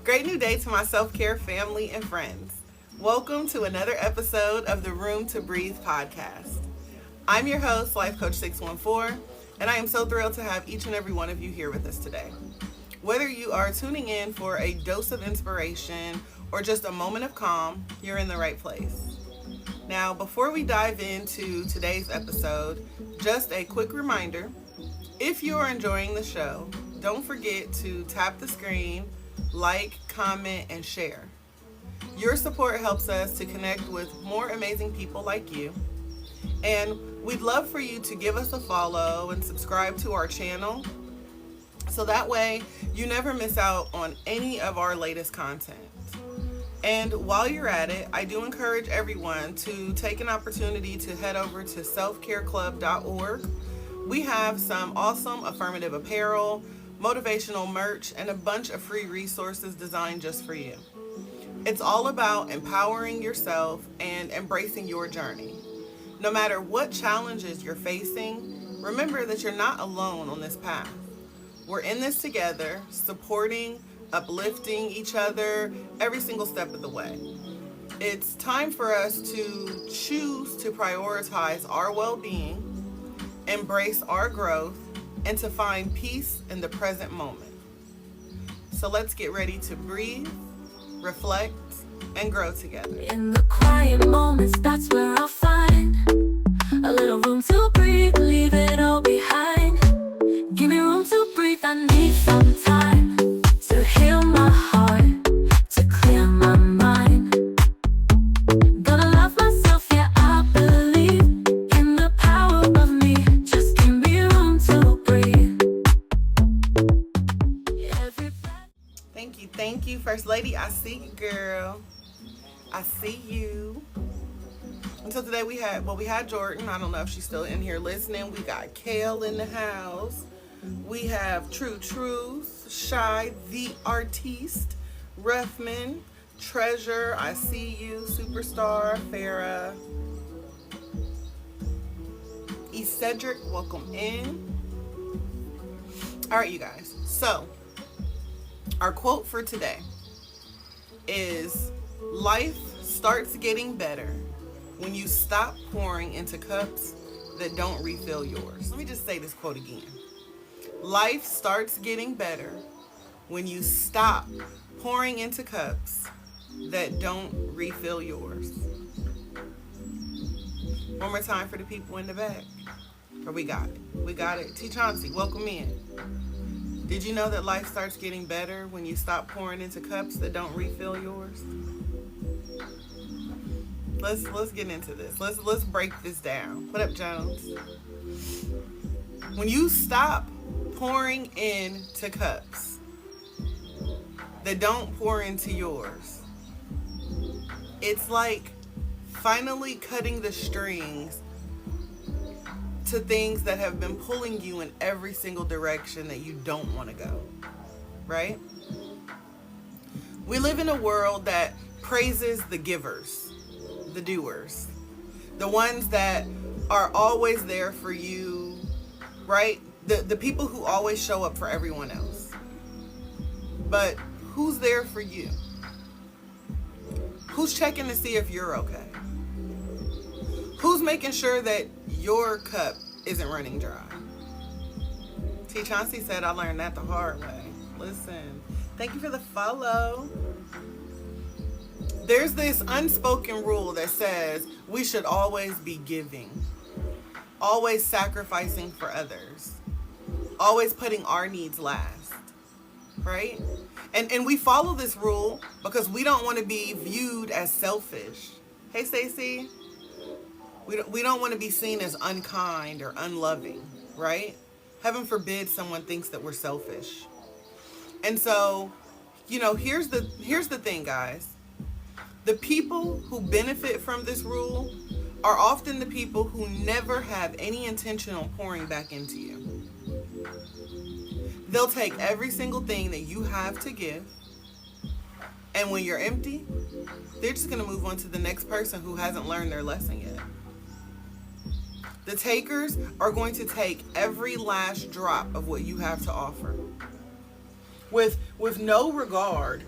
Great new day to my self-care family and friends. Welcome to another episode of the Room to Breathe podcast. I'm your host, Life Coach 614, and I am so thrilled to have each and every one of you here with us today. Whether you are tuning in for a dose of inspiration or just a moment of calm, you're in the right place. Now, before we dive into today's episode, just a quick reminder, if you are enjoying the show, don't forget to tap the screen, like, comment, and share. Your support helps us to connect with more amazing people like you. And we'd love for you to give us a follow and subscribe to our channel so that way you never miss out on any of our latest content. And while you're at it, I do encourage everyone to take an opportunity to head over to selfcareclub.org. We have some awesome affirmative apparel, motivational merch, and a bunch of free resources designed just for you. It's all about empowering yourself and embracing your journey. No matter what challenges you're facing, remember that you're not alone on this path. We're in this together, supporting, uplifting each other every single step of the way. It's time for us to choose to prioritize our well-being, embrace our growth, and to find peace in the present moment. So let's get ready to breathe, reflect, and grow together. In the quiet moments, that's where I'll find a little room to breathe, leave it all behind. Give me room to breathe, I need some time to heal my heart, to clear my mind. Gonna love myself, yeah, I believe in the power of me. Just give me room to breathe. Every breath. Thank you, First Lady. I see you, girl. I see you. And so today we had Jordan. I don't know if she's still in here listening. We got Kale in the house. We have True Truth, Shy, the Artiste, Ruffman, Treasure, I see you, Superstar, Farah, Cedric, welcome in. All right, you guys. So, our quote for today is, life starts getting better when you stop pouring into cups that don't refill yours. Let me just say this quote again. Life starts getting better when you stop pouring into cups that don't refill yours. One more time for the people in the back. Or we got it. We got it. T. Chauncey, welcome in. Did you know that life starts getting better when you stop pouring into cups that don't refill yours? Let's get into this. Let's break this down. What up, Jones? When you stop pouring into cups that don't pour into yours, it's like finally cutting the strings to things that have been pulling you in every single direction that you don't want to go, right? We live in a world that praises the givers, the doers, the ones that are always there for you, right? The people who always show up for everyone else. But who's there for you? Who's checking to see if you're okay? Who's making sure that your cup isn't running dry? T. Chauncey said, I learned that the hard way. Listen, thank you for the follow. There's this unspoken rule that says we should always be giving, always sacrificing for others, always putting our needs last, right? And we follow this rule because we don't want to be viewed as selfish. Hey, Stacey. We don't want to be seen as unkind or unloving, right? Heaven forbid someone thinks that we're selfish. And so, here's the thing, guys. The people who benefit from this rule are often the people who never have any intention on pouring back into you. They'll take every single thing that you have to give, and when you're empty, they're just going to move on to the next person who hasn't learned their lesson yet. The takers are going to take every last drop of what you have to offer with no regard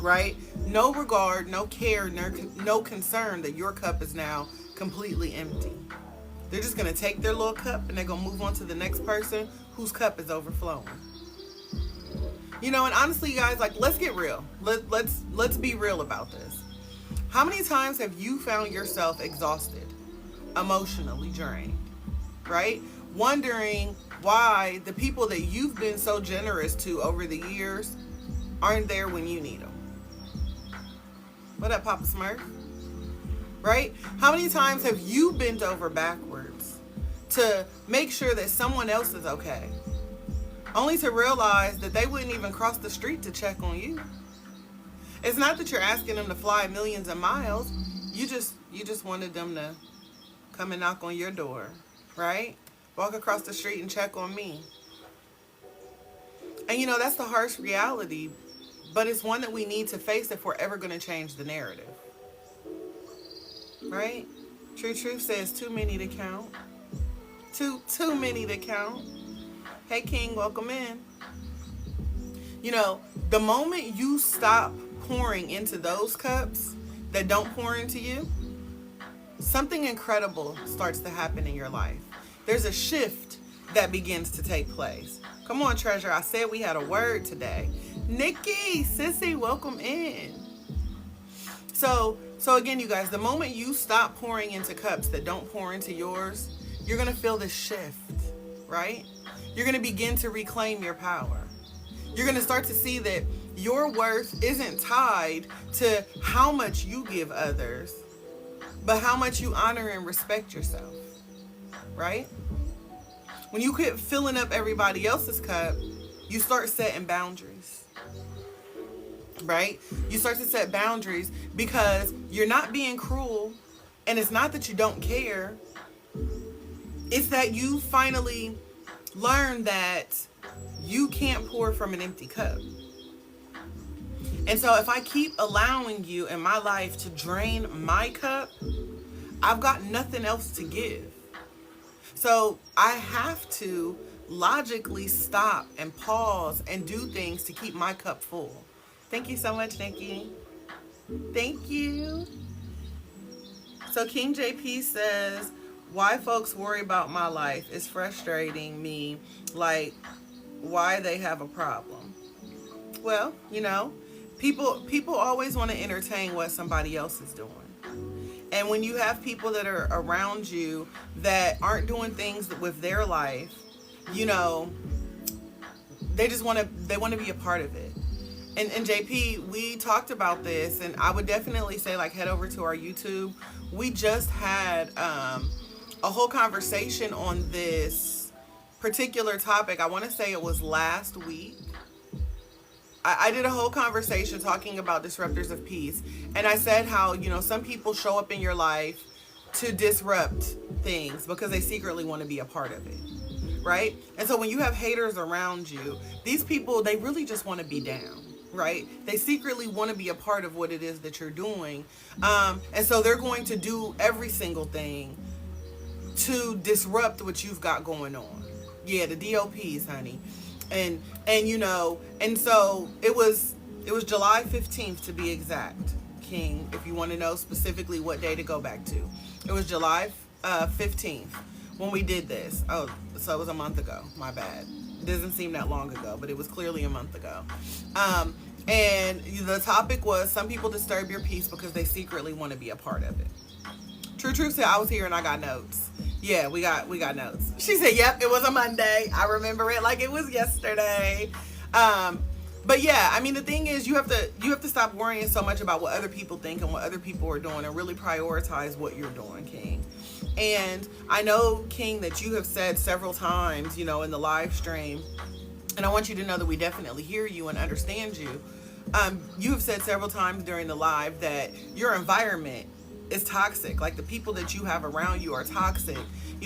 right? No regard, no care, no concern that your cup is now completely empty. They're just going to take their little cup and they're going to move on to the next person whose cup is overflowing. And honestly, you guys, like, let's get real. Let's be real about this. How many times have you found yourself exhausted, emotionally drained, right? Wondering why the people that you've been so generous to over the years aren't there when you need them. What up, Papa Smurf? Right? How many times have you bent over backwards to make sure that someone else is okay, only to realize that they wouldn't even cross the street to check on you? It's not that you're asking them to fly millions of miles. You just wanted them to come and knock on your door, right? Walk across the street and check on me. And that's the harsh reality, but it's one that we need to face if we're ever going to change the narrative. Right? True Truth says too many to count. Too many to count. Hey King, welcome in. The moment you stop pouring into those cups that don't pour into you, something incredible starts to happen in your life. There's a shift that begins to take place. Come on, treasure. I said we had a word today. Nikki, sissy, welcome in. So again, you guys, the moment you stop pouring into cups that don't pour into yours, you're going to feel this shift, right? You're going to begin to reclaim your power. You're going to start to see that your worth isn't tied to how much you give others, but how much you honor and respect yourself, right? When you quit filling up everybody else's cup, you start setting boundaries, right? You start to set boundaries because you're not being cruel, and it's not that you don't care. It's that you finally learn that you can't pour from an empty cup. And so if I keep allowing you in my life to drain my cup, I've got nothing else to give. So I have to logically stop and pause and do things to keep my cup full. Thank you so much, Nikki. Thank you. So King JP says, why folks worry about my life is frustrating me, like why they have a problem. Well, people always want to entertain what somebody else is doing. And when you have people that are around you that aren't doing things with their life, they want to be a part of it. And JP, we talked about this, and I would definitely say, like, head over to our YouTube. We just had a whole conversation on this particular topic. I want to say it was last week. I did a whole conversation talking about disruptors of peace. And I said how, some people show up in your life to disrupt things because they secretly want to be a part of it, right? And so when you have haters around you, these people, they really just want to be down, right? They secretly want to be a part of what it is that you're doing. And so they're going to do every single thing to disrupt what you've got going on. Yeah, the DOPs, honey. And so it was July 15th to be exact, King, if you want to know specifically what day to go back to. It was July 15th when we did this. Oh, so it was a month ago. My bad. It doesn't seem that long ago, but it was clearly a month ago. And the topic was, some people disturb your peace because they secretly want to be a part of it. True Truth said, I was here and I got notes. Yeah, we got notes. She said, yep, it was a Monday. I remember it like it was yesterday. But yeah, I mean, the thing is, you have to stop worrying so much about what other people think and what other people are doing, and really prioritize what you're doing, King. And I know, King, that you have said several times, in the live stream, and I want you to know that we definitely hear you and understand you. You have said several times during the live that your environment is toxic. Like, the people that you have around you are toxic,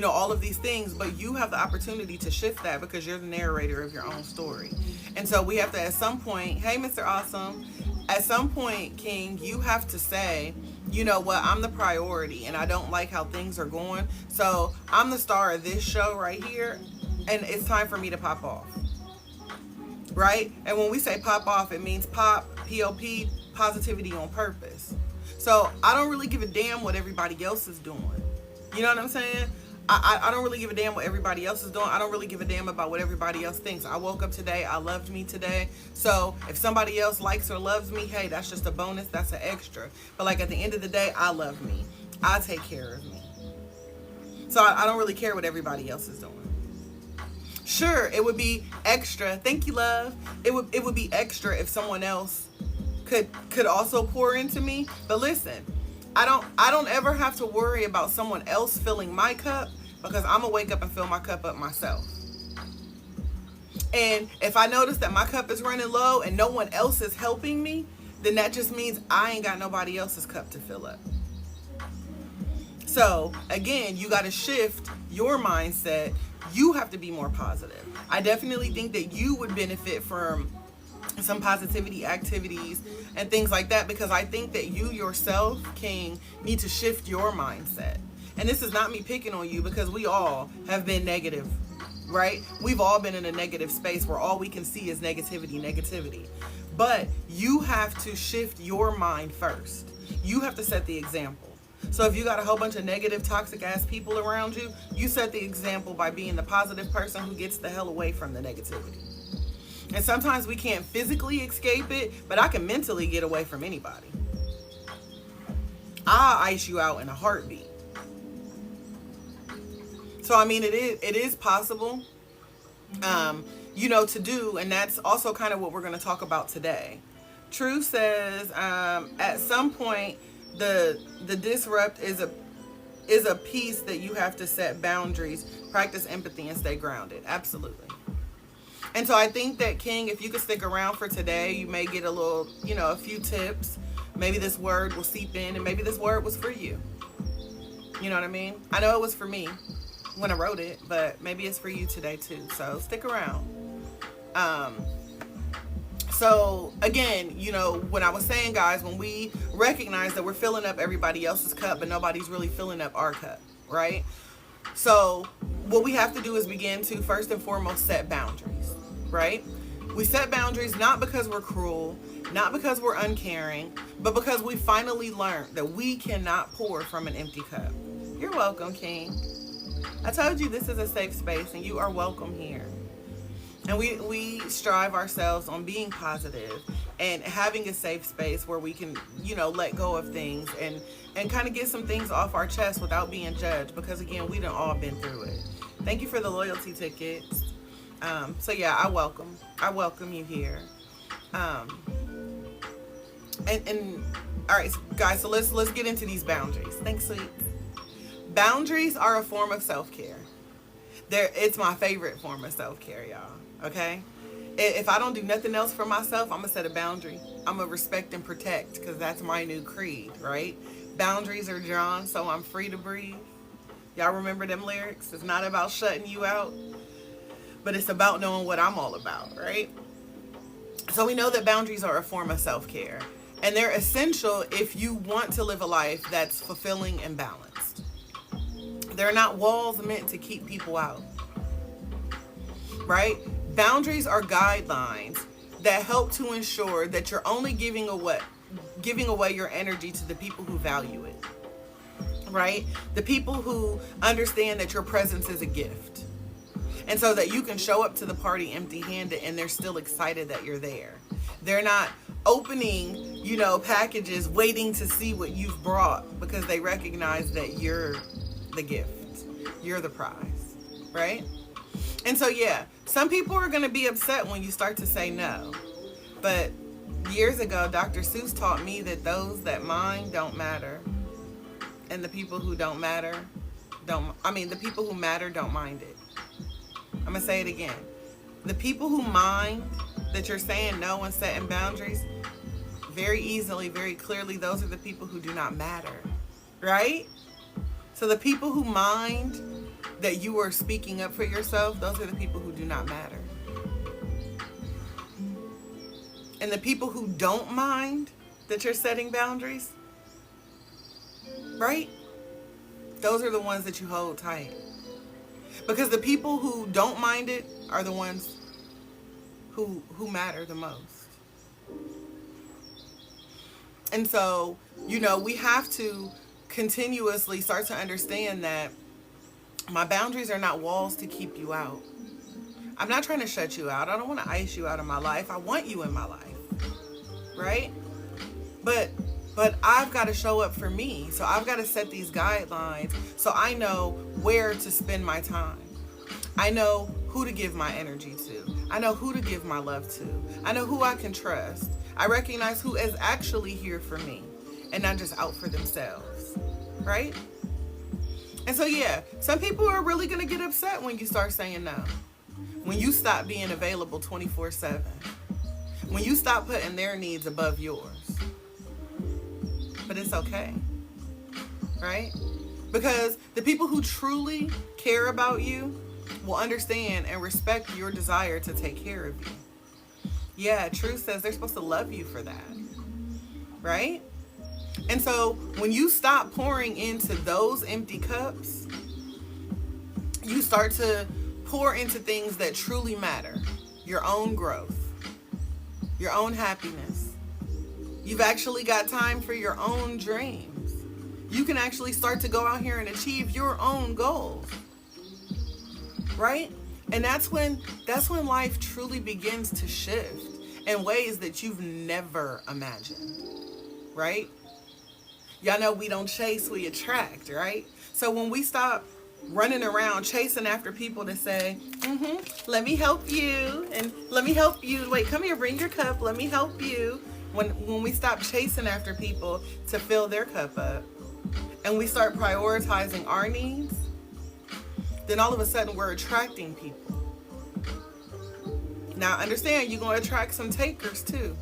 all of these things, but you have the opportunity to shift that because you're the narrator of your own story. And so we have to, at some point, hey, Mr. Awesome, at some point, King, you have to say, you know what, I'm the priority and I don't like how things are going. So I'm the star of this show right here, and it's time for me to pop off. Right? And when we say pop off, it means pop, P-O-P, positivity on purpose. So I don't really give a damn what everybody else is doing. You know what I'm saying? I don't really give a damn what everybody else is doing. I don't really give a damn about what everybody else thinks. I woke up today. I loved me today. So if somebody else likes or loves me, hey, that's just a bonus. That's an extra. But like at the end of the day, I love me. I take care of me. So I don't really care what everybody else is doing. Sure, it would be extra. Thank you, love. It would be extra if someone else could also pour into me. But listen, I don't ever have to worry about someone else filling my cup, because I'm gonna wake up and fill my cup up myself. And if I notice that my cup is running low and no one else is helping me, then that just means I ain't got nobody else's cup to fill up. So again, you got to shift your mindset. You have to be more positive. I definitely think that you would benefit from some positivity activities and things like that, because I think that you yourself, King, need to shift your mindset. And this is not me picking on you, because we all have been negative, right? We've all been in a negative space where all we can see is negativity. But you have to shift your mind first. You have to set the example. So if you got a whole bunch of negative, toxic ass people around you, you set the example by being the positive person who gets the hell away from the negativity. And sometimes we can't physically escape it, but I can mentally get away from anybody. I'll ice you out in a heartbeat. So I mean, it is possible, to do, and that's also kind of what we're going to talk about today. True says, at some point, the disrupt is a piece that you have to set boundaries, practice empathy, and stay grounded. Absolutely. And so I think that, King, if you could stick around for today, you may get a little, a few tips. Maybe this word will seep in, and maybe this word was for you. You know what I mean? I know it was for me when I wrote it, but maybe it's for you today too. So stick around. So again, when I was saying, guys, when we recognize that we're filling up everybody else's cup, but nobody's really filling up our cup, right? So what we have to do is begin to, first and foremost, set boundaries, right? We set boundaries not because we're cruel, not because we're uncaring, but because we finally learned that we cannot pour from an empty cup. You're welcome, King. I told you this is a safe space, and you are welcome here. And we strive ourselves on being positive and having a safe space where we can, let go of things and kind of get some things off our chest without being judged, because again, we done all been through it. Thank you for the loyalty tickets. So yeah, I welcome you here. And all right, guys, so let's get into these boundaries. Thanks, sweet. Boundaries are a form of self-care. It's my favorite form of self-care, y'all. Okay? If I don't do nothing else for myself, I'm going to set a boundary. I'm going to respect and protect, because that's my new creed, right? Boundaries are drawn, so I'm free to breathe. Y'all remember them lyrics? It's not about shutting you out, but it's about knowing what I'm all about, right? So we know that boundaries are a form of self-care, and they're essential if you want to live a life that's fulfilling and balanced. They're not walls meant to keep people out, right? Boundaries are guidelines that help to ensure that you're only giving away your energy to the people who value it, right? The people who understand that your presence is a gift, and so that you can show up to the party empty-handed and they're still excited that you're there. They're not opening, packages waiting to see what you've brought, because they recognize that you're the gift. You're the prize, right? And so, yeah, some people are going to be upset when you start to say no. But years ago, Dr. Seuss taught me that those that mind don't matter. And the people who don't matter the people who matter don't mind it. I'm going to say it again. The people who mind that you're saying no and setting boundaries, very easily, very clearly, those are the people who do not matter, right? So the people who mind that you are speaking up for yourself, those are the people who do not matter. And the people who don't mind that you're setting boundaries, right? Those are the ones that you hold tight. Because the people who don't mind it are the ones who matter the most. And so, we have to continuously start to understand that my boundaries are not walls to keep you out. I'm not trying to shut you out. I don't want to ice you out of my life. I want you in my life. Right? But I've got to show up for me. So I've got to set these guidelines so I know where to spend my time. I know who to give my energy to. I know who to give my love to. I know who I can trust. I recognize who is actually here for me and not just out for themselves. Right? And so, yeah, some people are really going to get upset when you start saying no. When you stop being available 24/7. When you stop putting their needs above yours. But it's okay. Right? Because the people who truly care about you will understand and respect your desire to take care of you. Yeah, truth says they're supposed to love you for that. Right? And so when you stop pouring into those empty cups, you start to pour into things that truly matter. Your own growth, your own happiness. You've actually got time for your own dreams. You can actually start to go out here and achieve your own goals. Right? And that's when life truly begins to shift in ways that you've never imagined. Right? Y'all know we don't chase, we attract, right? So when we stop running around chasing after people to say, let me help you, and let me help you, wait, come here, bring your cup, let me help you. When we stop chasing after people to fill their cup up, and we start prioritizing our needs, then all of a sudden we're attracting people. Now understand, you're going to attract some takers too.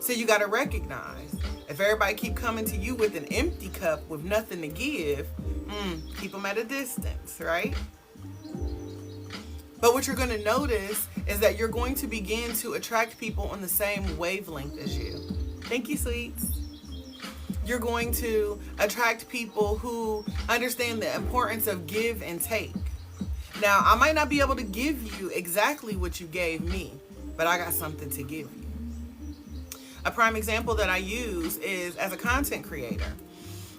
So you got to recognize, if everybody keep coming to you with an empty cup with nothing to give, keep them at a distance, right? But what you're going to notice is that you're going to begin to attract people on the same wavelength as you. Thank you, sweets. You're going to attract people who understand the importance of give and take. Now, I might not be able to give you exactly what you gave me, but I got something to give you. A prime example that I use is as a content creator.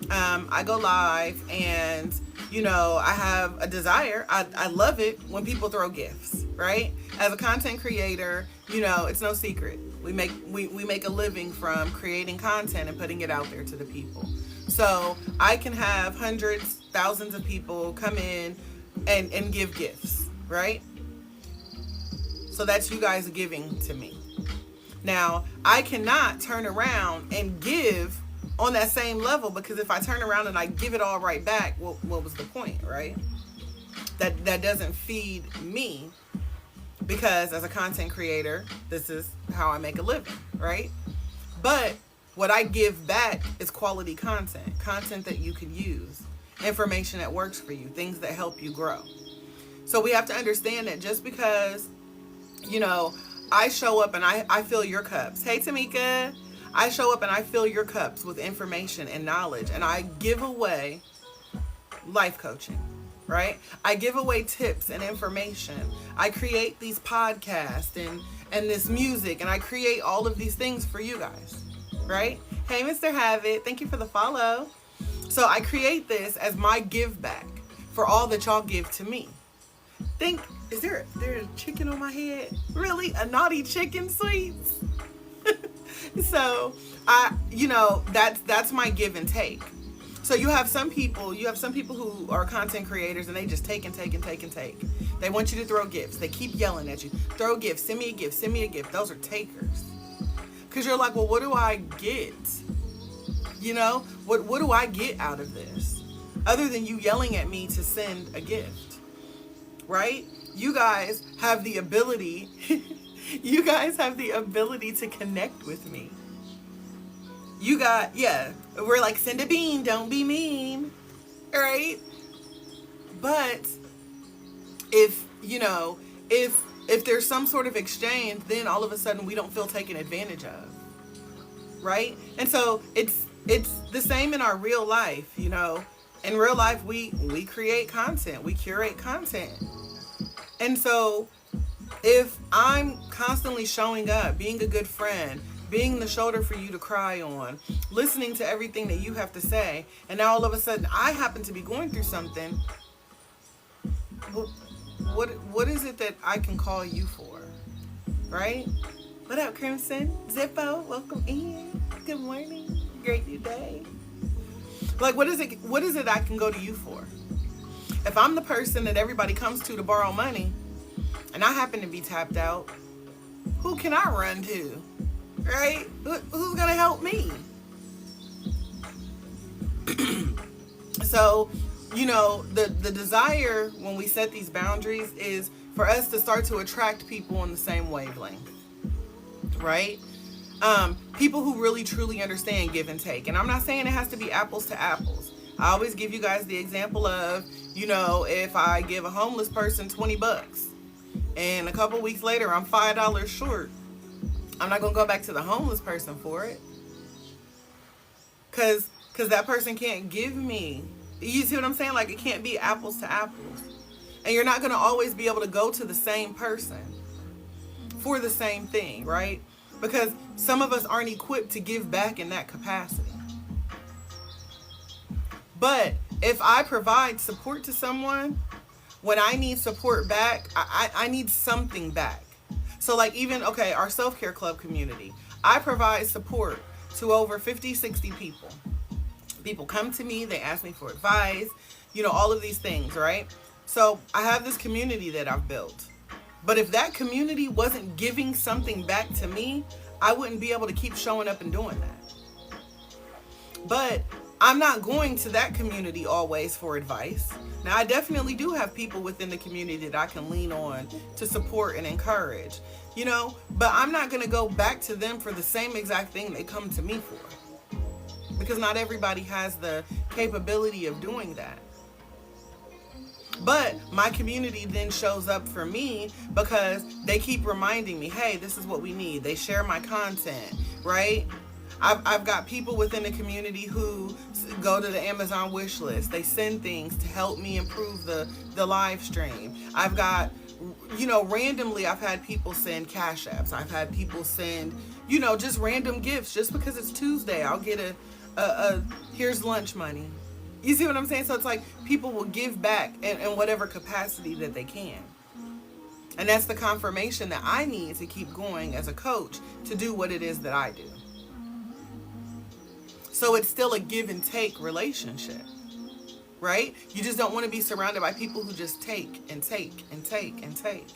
I go live and, I have a desire. I love it when people throw gifts, right? As a content creator, it's no secret. We make a living from creating content and putting it out there to the people. So I can have hundreds, thousands of people come in and give gifts, right? So that's you guys giving to me. Now, I cannot turn around and give on that same level, because if I turn around and I give it all right back, well, what was the point, right? That doesn't feed me, because as a content creator, this is how I make a living, right? But what I give back is quality content that you can use, information that works for you, things that help you grow. So we have to understand that just because, I show up and I fill your cups. Hey, Tamika. I show up and I fill your cups with information and knowledge, and I give away life coaching, right? I give away tips and information. I create these podcasts and this music, and I create all of these things for you guys, right? Hey, Mr. Habit, thank you for the follow. So I create this as my give back for all that y'all give to me. Is there a chicken on my head? Really? A naughty chicken, sweets? So that's my give and take. So you have some people who are content creators, and they just take and take and take and take. They want you to throw gifts. They keep yelling at you. Throw gifts, send me a gift, send me a gift. Those are takers. Because you're like, well, what do I get? What do I get out of this? Other than you yelling at me to send a gift. Right? You guys have the ability to connect with me. We're like, send a bean, don't be mean, right? But if there's some sort of exchange, then all of a sudden we don't feel taken advantage of, right? And so it's the same in our real life. In real life, we create content, we curate content. And so if I'm constantly showing up, being a good friend, being the shoulder for you to cry on, listening to everything that you have to say, and now all of a sudden I happen to be going through something. What is it that I can call you for, right? What up, Crimson? Zippo, welcome in. Good morning. Great new day. Like, what is it I can go to you for? If I'm the person that everybody comes to borrow money, and I happen to be tapped out, who can I run to, right? Who's gonna help me? So, the desire when we set these boundaries is for us to start to attract people on the same wavelength, right? People who really truly understand give and take. And I'm not saying it has to be apples to apples. I always give you guys the example of, if I give a homeless person $20 and a couple weeks later I'm $5 short, I'm not gonna go back to the homeless person for it. Cause that person can't give me. You see what I'm saying? Like, it can't be apples to apples. And you're not gonna always be able to go to the same person for the same thing, right? Because some of us aren't equipped to give back in that capacity. But if I provide support to someone, when I need support back, I need something back. So like even, our self-care club community, I provide support to over 50, 60 people. People come to me, they ask me for advice, all of these things, right? So I have this community that I've built. But if that community wasn't giving something back to me, I wouldn't be able to keep showing up and doing that. But I'm not going to that community always for advice. Now, I definitely do have people within the community that I can lean on to support and encourage, but I'm not going to go back to them for the same exact thing they come to me for. Because not everybody has the capability of doing that. But my community then shows up for me because they keep reminding me, hey, this is what we need. They share my content, right? I've got people within the community who go to the Amazon wish list. They send things to help me improve the live stream. I've got, randomly I've had people send cash apps. I've had people send, just random gifts. Just because it's Tuesday, I'll get a here's lunch money. You see what I'm saying? So it's like people will give back in whatever capacity that they can. And that's the confirmation that I need to keep going as a coach to do what it is that I do. So it's still a give and take relationship, right? You just don't want to be surrounded by people who just take and take and take and take.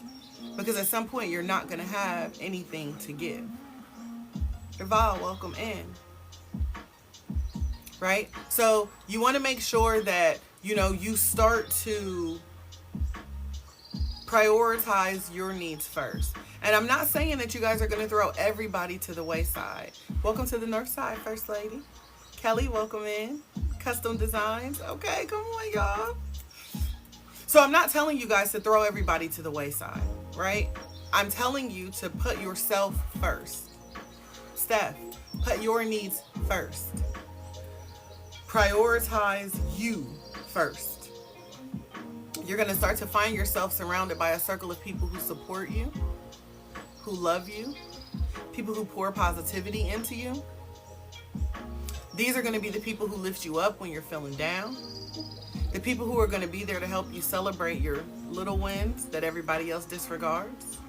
Because at some point you're not going to have anything to give. Val, welcome in. Right? So you want to make sure that, you start to prioritize your needs first. And I'm not saying that you guys are going to throw everybody to the wayside. Welcome to the North Side, First Lady. Kelly, welcome in. Custom Designs. Okay, come on, y'all. So I'm not telling you guys to throw everybody to the wayside, right? I'm telling you to put yourself first. Steph, put your needs first. Prioritize you first. You're going to start to find yourself surrounded by a circle of people who support you, who love you, people who pour positivity into you. These are going to be the people who lift you up when you're feeling down. The people who are going to be there to help you celebrate your little wins that everybody else disregards,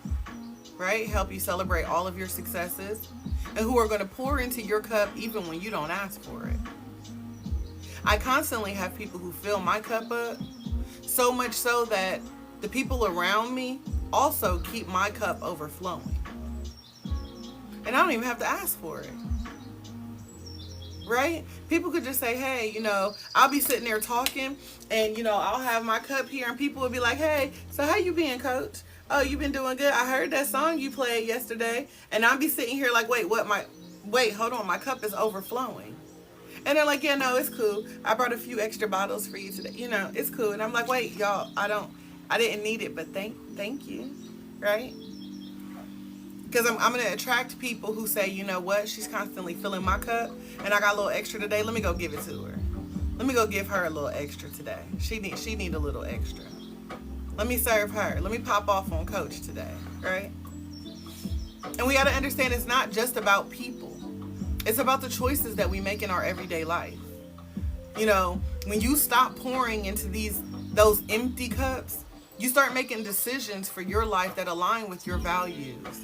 right? Help you celebrate all of your successes, and who are going to pour into your cup even when you don't ask for it. I constantly have people who fill my cup up, so much so that the people around me also keep my cup overflowing. And I don't even have to ask for it. Right? People could just say, hey, I'll be sitting there talking and, I'll have my cup here and people will be like, hey, so how you been, coach? Oh, you been doing good? I heard that song you played yesterday. And I'll be sitting here like, wait, hold on, my cup is overflowing. And they're like, yeah, no, it's cool. I brought a few extra bottles for you today. It's cool. And I'm like, wait, y'all, I didn't need it, but thank you. Right? Because I'm going to attract people who say, you know what, she's constantly filling my cup and I got a little extra today. Let me go give it to her. Let me go give her a little extra today. She need a little extra. Let me serve her. Let me pop off on coach today. Right? And we got to understand it's not just about people. It's about the choices that we make in our everyday life. You know, when you stop pouring into those empty cups, you start making decisions for your life that align with your values.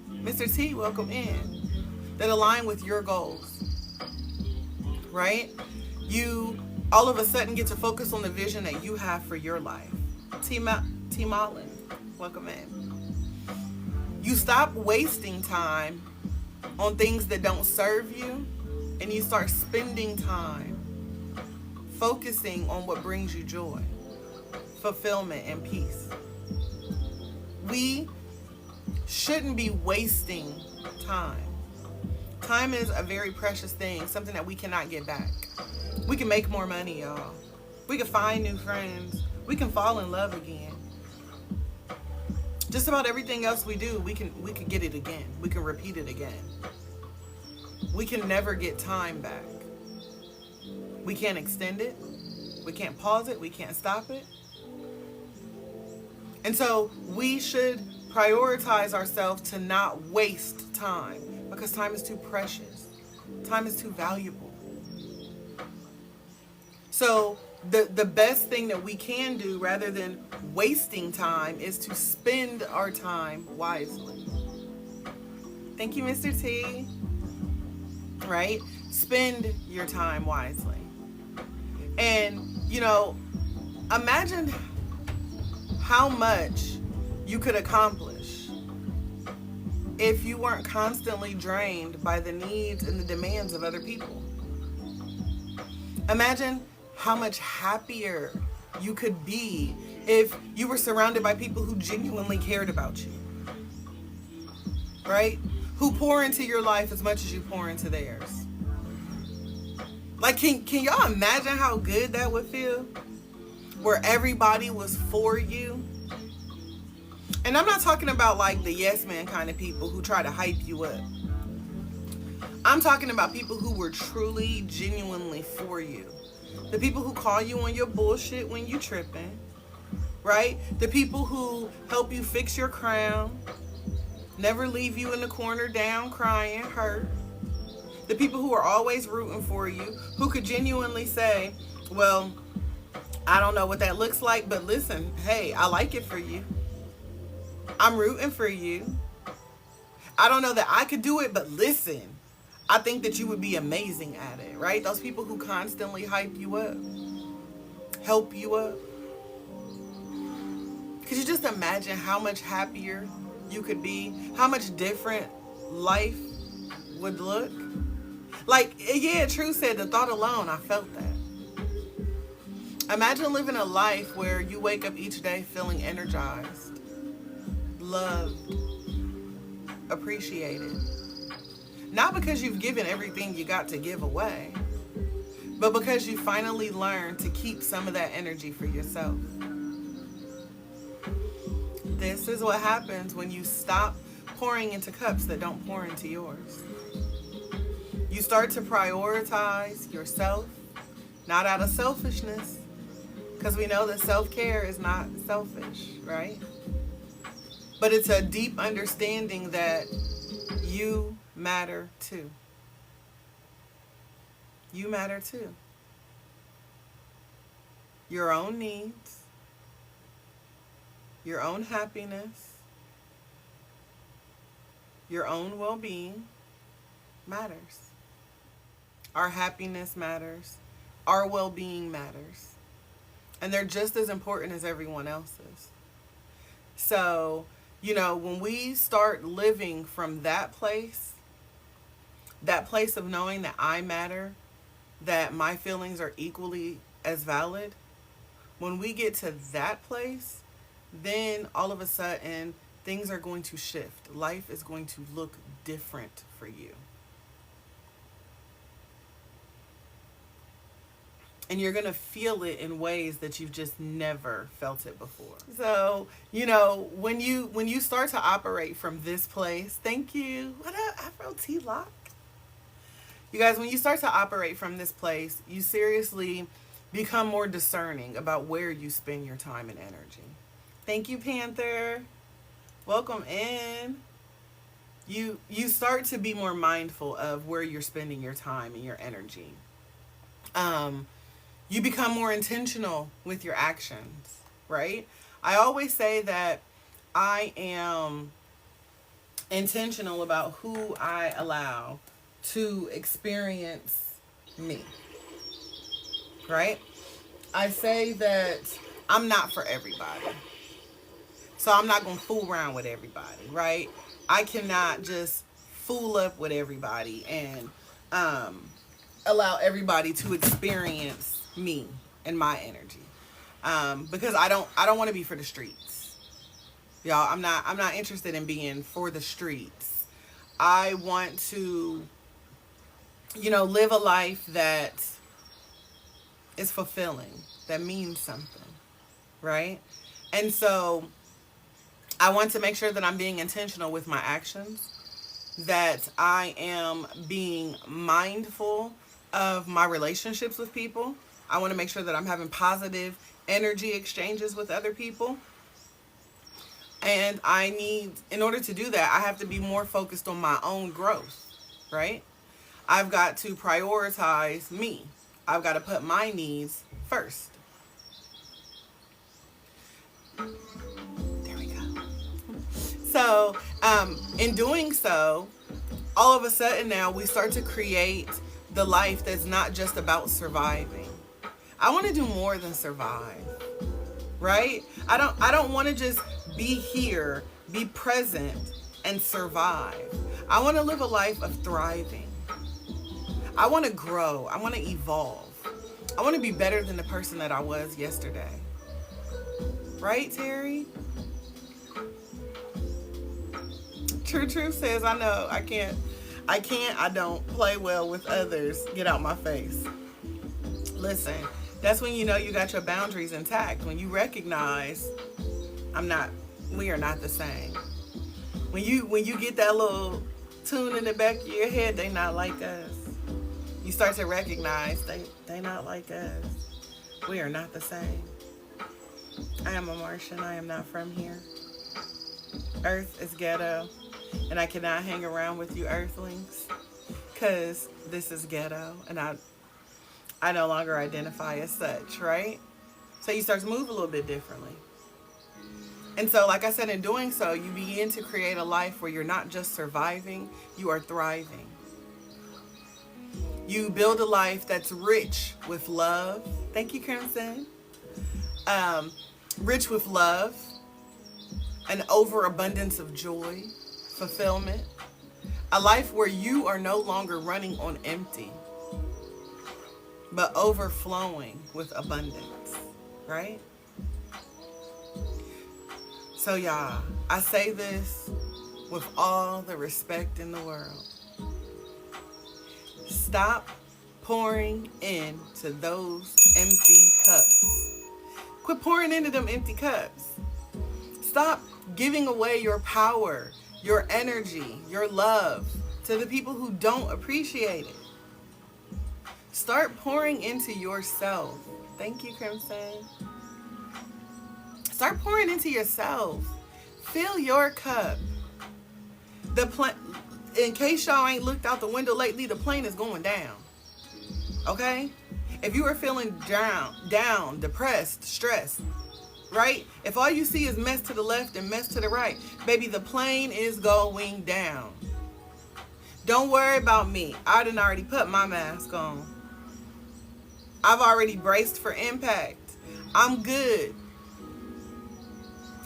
Mr. T, welcome in. That align with your goals. Right? You all of a sudden get to focus on the vision that you have for your life. T Mullen, welcome in. You stop wasting time on things that don't serve you, and you start spending time focusing on what brings you joy, fulfillment, and peace. We shouldn't be wasting time. Time is a very precious thing, something that we cannot get back. We can make more money, y'all. We can find new friends. We can fall in love again. Just about everything else we do, we can get it again. We can repeat it again. We can never get time back. We can't extend it. We can't pause it. We can't stop it. And so we should prioritize ourselves to not waste time, because time is too precious. Time is too valuable. So the best thing that we can do rather than wasting time is to spend our time wisely. Thank you, Mr. T. Right? Spend your time wisely. And, you know, imagine how much you could accomplish if you weren't constantly drained by the needs and the demands of other people. Imagine how much happier you could be if you were surrounded by people who genuinely cared about you, right? Who pour into your life as much as you pour into theirs. Like, can y'all imagine how good that would feel? Where everybody was for you. And I'm not talking about like the yes man kind of people who try to hype you up. I'm talking about people who were truly, genuinely for you. The people who call you on your bullshit when you tripping, right? The people who help you fix your crown, never leave you in the corner down, crying, hurt. The people who are always rooting for you, who could genuinely say, well, I don't know what that looks like, but listen, hey, I like it for you. I'm rooting for you. I don't know that I could do it, but listen, I think that you would be amazing at it, right? Those people who constantly hype you up, help you up. Could you just imagine how much happier you could be? How much different life would look? Like, yeah, True said, the thought alone, I felt that. Imagine living a life where you wake up each day feeling energized, loved, appreciated. Not because you've given everything you got to give away, but because you finally learned to keep some of that energy for yourself. This is what happens when you stop pouring into cups that don't pour into yours. You start to prioritize yourself, not out of selfishness, because we know that self-care is not selfish, right? But it's a deep understanding that you matter too. You matter too. Your own needs, your own happiness, your own well-being matters. Our happiness matters. Our well-being matters. And they're just as important as everyone else's. So, you know, when we start living from that place of knowing that I matter, that my feelings are equally as valid, when we get to that place, then all of a sudden things are going to shift. Life is going to look different for you. And you're going to feel it in ways that you've just never felt it before. So, you know, when you start to operate from this place, thank you. What up, Afro T-Lock? You guys, when you start to operate from this place, you seriously become more discerning about where you spend your time and energy. Thank you, Panther. Welcome in. you start to be more mindful of where you're spending your time and your energy. You become more intentional with your actions, right? I always say that I am intentional about who I allow to experience me, right? I say that I'm not for everybody. So I'm not going to fool around with everybody, right? I cannot just fool up with everybody and allow everybody to experience me and my energy. Because I don't want to be for the streets. Y'all, I'm not interested in being for the streets. I want to, live a life that is fulfilling, that means something, right? And so I want to make sure that I'm being intentional with my actions, that I am being mindful of my relationships with people. I want to make sure that I'm having positive energy exchanges with other people. And in order to do that, I have to be more focused on my own growth, right? I've got to prioritize me. I've got to put my needs first. There we go. So, in doing so, all of a sudden now we start to create the life that's not just about surviving. I want to do more than survive, right? I don't want to just be here, be present, and survive. I want to live a life of thriving. I want to grow. I want to evolve. I want to be better than the person that I was yesterday. Right, Terry? True says, I know, I don't play well with others. Get out my face. Listen, that's when you know you got your boundaries intact. When you recognize we are not the same. When you get that little tune in the back of your head, they not like us. You start to recognize they not like us. We are not the same. I am a Martian. I am not from here. Earth is ghetto. And I cannot hang around with you earthlings. Because this is ghetto. And I no longer identify as such, right? So you start to move a little bit differently. And so, like I said, in doing so, you begin to create a life where you're not just surviving, you are thriving. You build a life that's rich with love. Thank you, Crimson. Rich with love, an overabundance of joy, fulfillment. A life where you are no longer running on empty, but overflowing with abundance, right? So y'all, I say this with all the respect in the world. Stop pouring into those empty cups. Quit pouring into them empty cups. Stop giving away your power, your energy, your love to the people who don't appreciate it. Start pouring into yourself. Thank you, Crimson. Start pouring into yourself. Fill your cup. In case y'all ain't looked out the window lately, the plane is going down. Okay? If you are feeling down, depressed, stressed, right? If all you see is mess to the left and mess to the right, baby, the plane is going down. Don't worry about me. I done already put my mask on. I've already braced for impact. I'm good.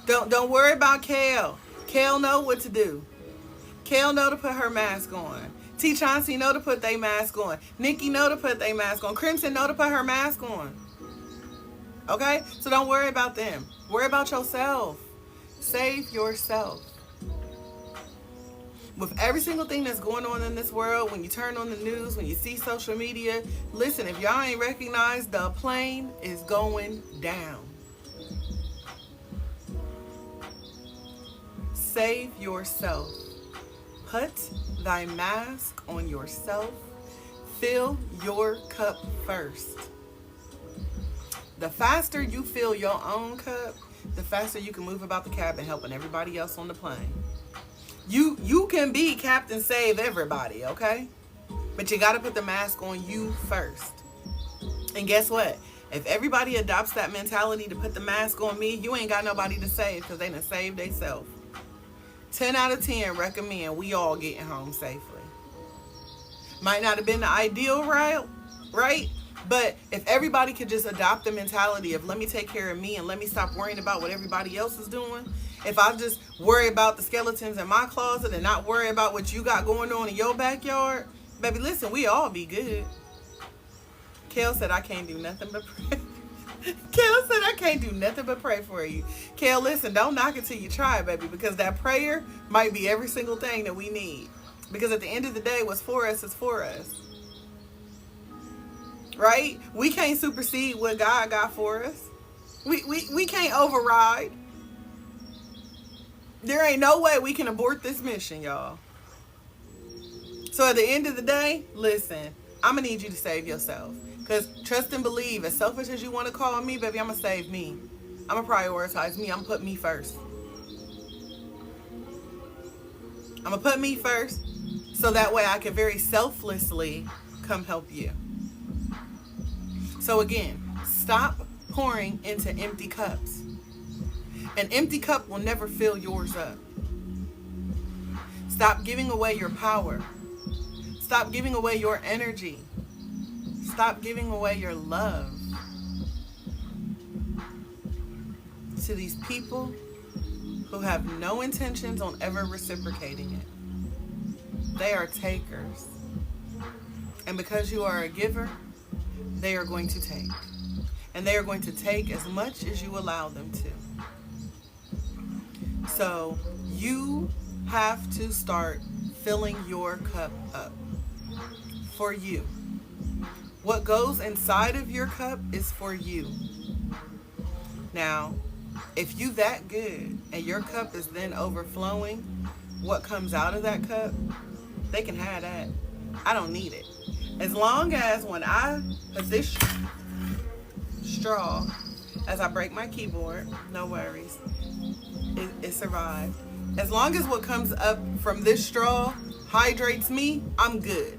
Don't worry about Kale. Kale know what to do. Kale know to put her mask on. T. Chauncey know to put their mask on. Nikki know to put their mask on. Crimson know to put her mask on. Okay? So don't worry about them. Worry about yourself. Save yourself. With every single thing that's going on in this world, when you turn on the news, when you see social media, listen, if y'all ain't recognized, the plane is going down. Save yourself. Put thy mask on yourself. Fill your cup first. The faster you fill your own cup, the faster you can move about the cabin helping everybody else on the plane. You can be Captain Save Everybody, okay? But you got to put the mask on you first. And guess what? If everybody adopts that mentality to put the mask on me, you ain't got nobody to save because they done saved themselves. 10 out of 10 recommend we all getting home safely. Might not have been the ideal route, right? But if everybody could just adopt the mentality of let me take care of me and let me stop worrying about what everybody else is doing. If I just worry about the skeletons in my closet and not worry about what you got going on in your backyard, baby, listen, we all be good. Kel said I can't do nothing but pray. Kel said I can't do nothing but pray for you. Kel, listen, don't knock it till you try, baby, because that prayer might be every single thing that we need. Because at the end of the day, what's for us is for us. Right? We can't supersede what God got for us. We can't override. There ain't no way we can abort this mission, y'all. So at the end of the day, listen, I'm going to need you to save yourself. Because trust and believe, as selfish as you want to call me, baby, I'm going to save me. I'm going to prioritize me. I'm going to put me first. I'm going to put me first so that way I can very selflessly come help you. So again, stop pouring into empty cups. An empty cup will never fill yours up. Stop giving away your power. Stop giving away your energy. Stop giving away your love to these people who have no intentions on ever reciprocating it. They are takers. And because you are a giver, they are going to take. And they are going to take as much as you allow them to. So you have to start filling your cup up for you. What goes inside of your cup is for you. Now, if you that good and your cup is then overflowing, what comes out of that cup, they can have that. I don't need it. As long as when I put this straw, as I break my keyboard, no worries, it survived. As long as what comes up from this straw hydrates me, I'm good.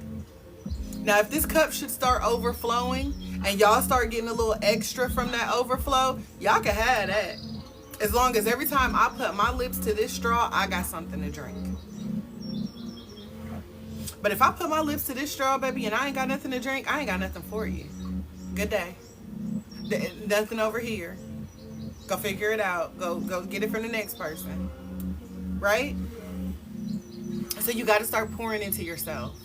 Now, if this cup should start overflowing and y'all start getting a little extra from that overflow, y'all can have that. As long as every time I put my lips to this straw, I got something to drink. But if I put my lips to this straw, baby, and I ain't got nothing to drink, I ain't got nothing for you. Good day. Nothing over here. Go figure it out. Go get it from the next person. Right? So you got to start pouring into yourself.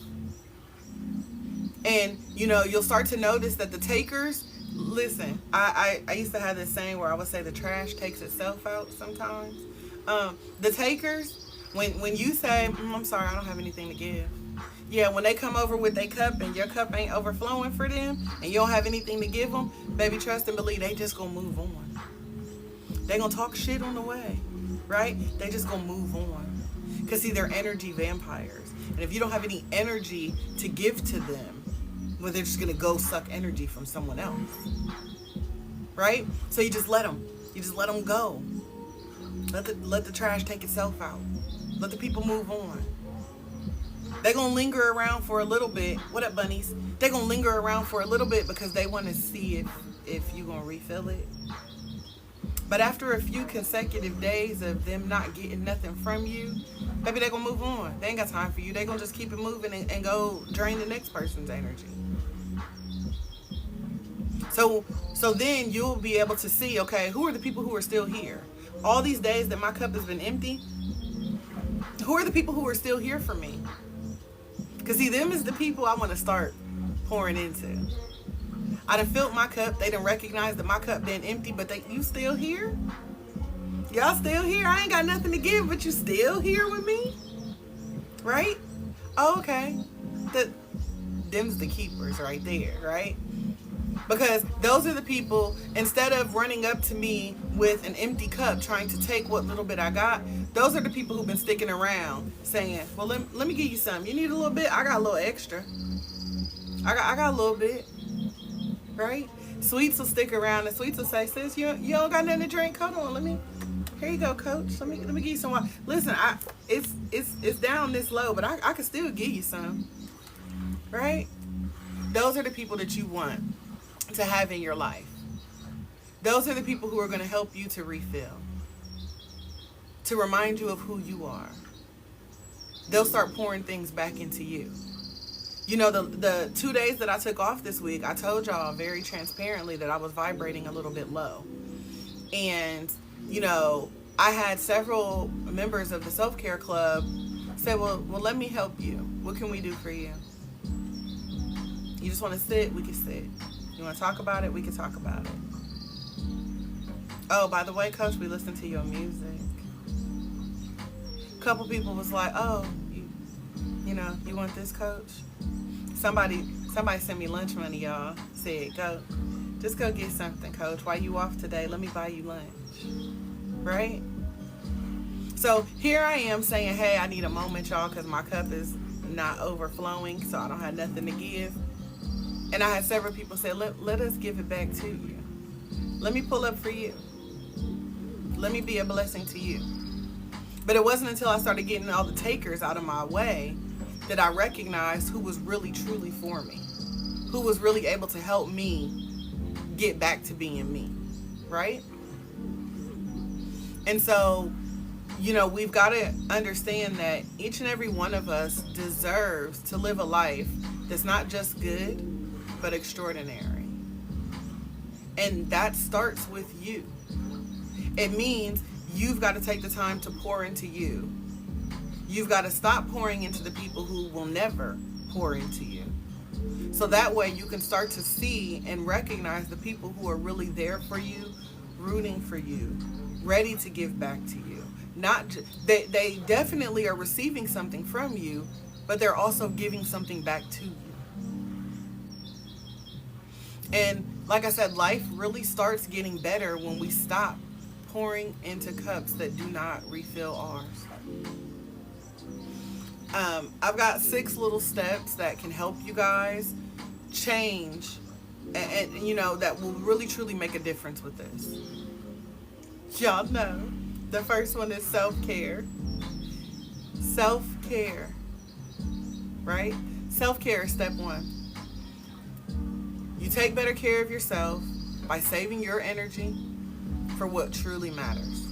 And, you know, you'll start to notice that the takers, listen, I used to have this saying where I would say the trash takes itself out sometimes. The takers, when you say, I'm sorry, I don't have anything to give. Yeah, when they come over with their cup and your cup ain't overflowing for them and you don't have anything to give them, baby, trust and believe, they just gonna move on. They gonna talk shit on the way, right? They just gonna move on. Because see, they're energy vampires. And if you don't have any energy to give to them, well, they're just gonna go suck energy from someone else, right? So you just let them. You just let them go. Let the trash take itself out. Let the people move on. They're gonna linger around for a little bit. What up, bunnies? They're gonna linger around for a little bit because they want to see if you gonna refill it. But after a few consecutive days of them not getting nothing from you, baby, they're gonna move on. They ain't got time for you. They're gonna just keep it moving and go drain the next person's energy. So then you'll be able to see, okay, who are the people who are still here? All these days that my cup has been empty, who are the people who are still here for me? Because see, them is the people I want to start pouring into. I done filled my cup. They done recognized that my cup been empty, but you still here? Y'all still here? I ain't got nothing to give, but you still here with me? Right? Oh, okay. Them's the keepers right there, right? Because those are the people, instead of running up to me with an empty cup trying to take what little bit I got, those are the people who've been sticking around saying, well, let me give you some. You need a little bit? I got a little extra. I got a little bit. Right? Sweets will stick around and Sweets will say, sis, you don't got nothing to drink? Hold on, let me Here you go, coach. Let me give you some water. Listen, it's down this low, but I can still give you some. Right? Those are the people that you want to have in your life. Those are the people who are going to help you to refill, to remind you of who you are. They'll start pouring things back into you. You know, the 2 days that I took off this week, I told y'all very transparently that I was vibrating a little bit low. And, you know, I had several members of the self-care club say, well, let me help you. What can we do for you? You just want to sit? We can sit. You want to talk about it? We can talk about it. Oh, by the way, coach, we listen to your music. A couple people was like, oh, you know, you want this, coach? Somebody sent me lunch money, y'all. Said, just go get something, coach. While you off today, let me buy you lunch. Right? So here I am saying, hey, I need a moment, y'all, because my cup is not overflowing, so I don't have nothing to give. And I had several people say, let us give it back to you. Let me pull up for you. Let me be a blessing to you. But it wasn't until I started getting all the takers out of my way that I recognized who was really, truly for me. Who was really able to help me get back to being me. Right? And so, you know, we've got to understand that each and every one of us deserves to live a life that's not just good, but extraordinary. And that starts with you. It means you've got to take the time to pour into you. You've got to stop pouring into the people who will never pour into you. So that way you can start to see and recognize the people who are really there for you, rooting for you, ready to give back to you. They definitely are receiving something from you, but they're also giving something back to you. And like I said, life really starts getting better when we stop pouring into cups that do not refill ours. I've got 6 little steps that can help you guys change and you know, that will really truly make a difference with this. Y'all know the first one is self-care. Self-care, right? Self-care is step 1. You take better care of yourself by saving your energy for what truly matters.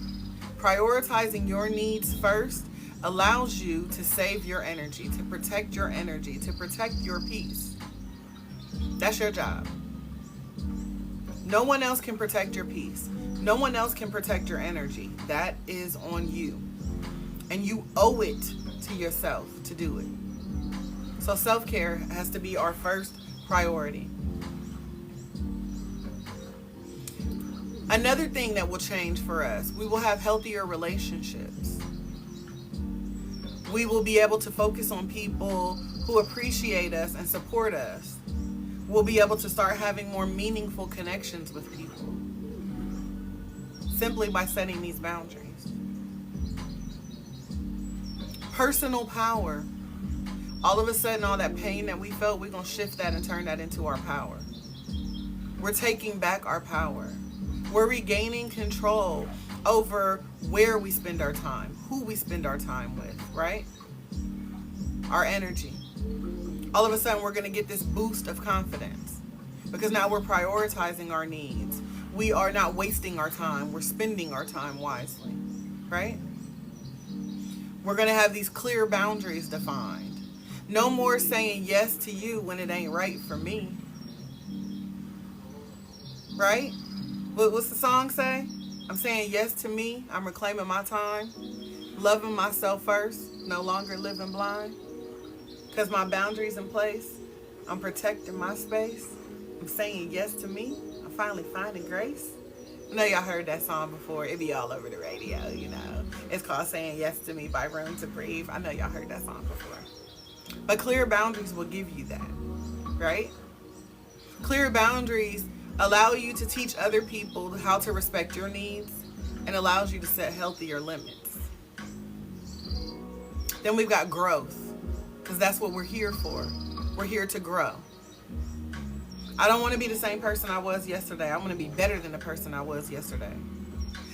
Prioritizing your needs first allows you to save your energy, to protect your energy, to protect your peace. That's your job. No one else can protect your peace. No one else can protect your energy. That is on you. And you owe it to yourself to do it. So self-care has to be our first priority. Another thing that will change for us, we will have healthier relationships. We will be able to focus on people who appreciate us and support us. We'll be able to start having more meaningful connections with people simply by setting these boundaries. Personal power. All of a sudden, all that pain that we felt, we're going to shift that and turn that into our power. We're taking back our power. We're regaining control over where we spend our time, who we spend our time with, right? Our energy. All of a sudden, we're going to get this boost of confidence because now we're prioritizing our needs. We are not wasting our time. We're spending our time wisely, right? We're going to have these clear boundaries defined. No more saying yes to you when it ain't right for me, right? What's the song say? I'm saying yes to me. I'm reclaiming my time. Loving myself first. No longer living blind. Because my boundaries in place. I'm protecting my space. I'm saying yes to me. I'm finally finding grace. I know y'all heard that song before. It be all over the radio, you know. It's called Saying Yes to Me by Room to Breathe. I know y'all heard that song before. But clear boundaries will give you that, right? Clear boundaries allow you to teach other people how to respect your needs and allows you to set healthier limits. Then we've got growth, because that's what we're here for. We're here to grow. I don't want to be the same person I was yesterday. I want to be better than the person I was yesterday.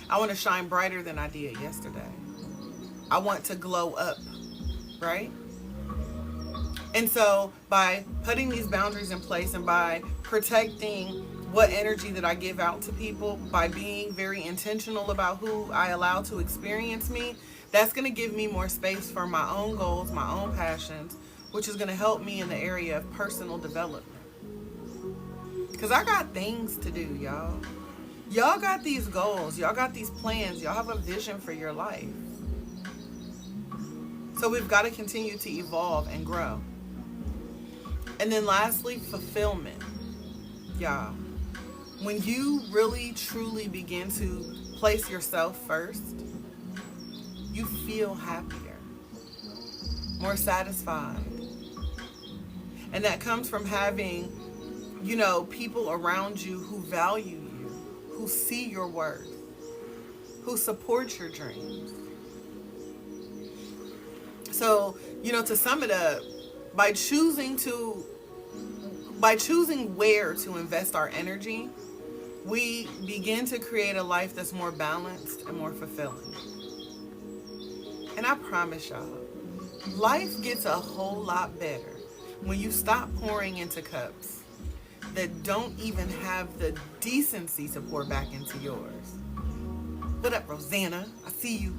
I want to shine brighter than I did yesterday. I want to glow up, right? And so by putting these boundaries in place and by protecting what energy that I give out to people, by being very intentional about who I allow to experience me, that's going to give me more space for my own goals, my own passions, which is going to help me in the area of personal development. Because I got things to do, y'all. Y'all got these goals. Y'all got these plans. Y'all have a vision for your life. So we've got to continue to evolve and grow. And then lastly, fulfillment. Y'all, when you really truly begin to place yourself first, you feel happier, more satisfied. And that comes from having, people around you who value you, who see your worth, who support your dreams. So, to sum it up, by choosing where to invest our energy, we begin to create a life that's more balanced and more fulfilling. And I promise y'all, life gets a whole lot better when you stop pouring into cups that don't even have the decency to pour back into yours. What up, Rosanna? I see you.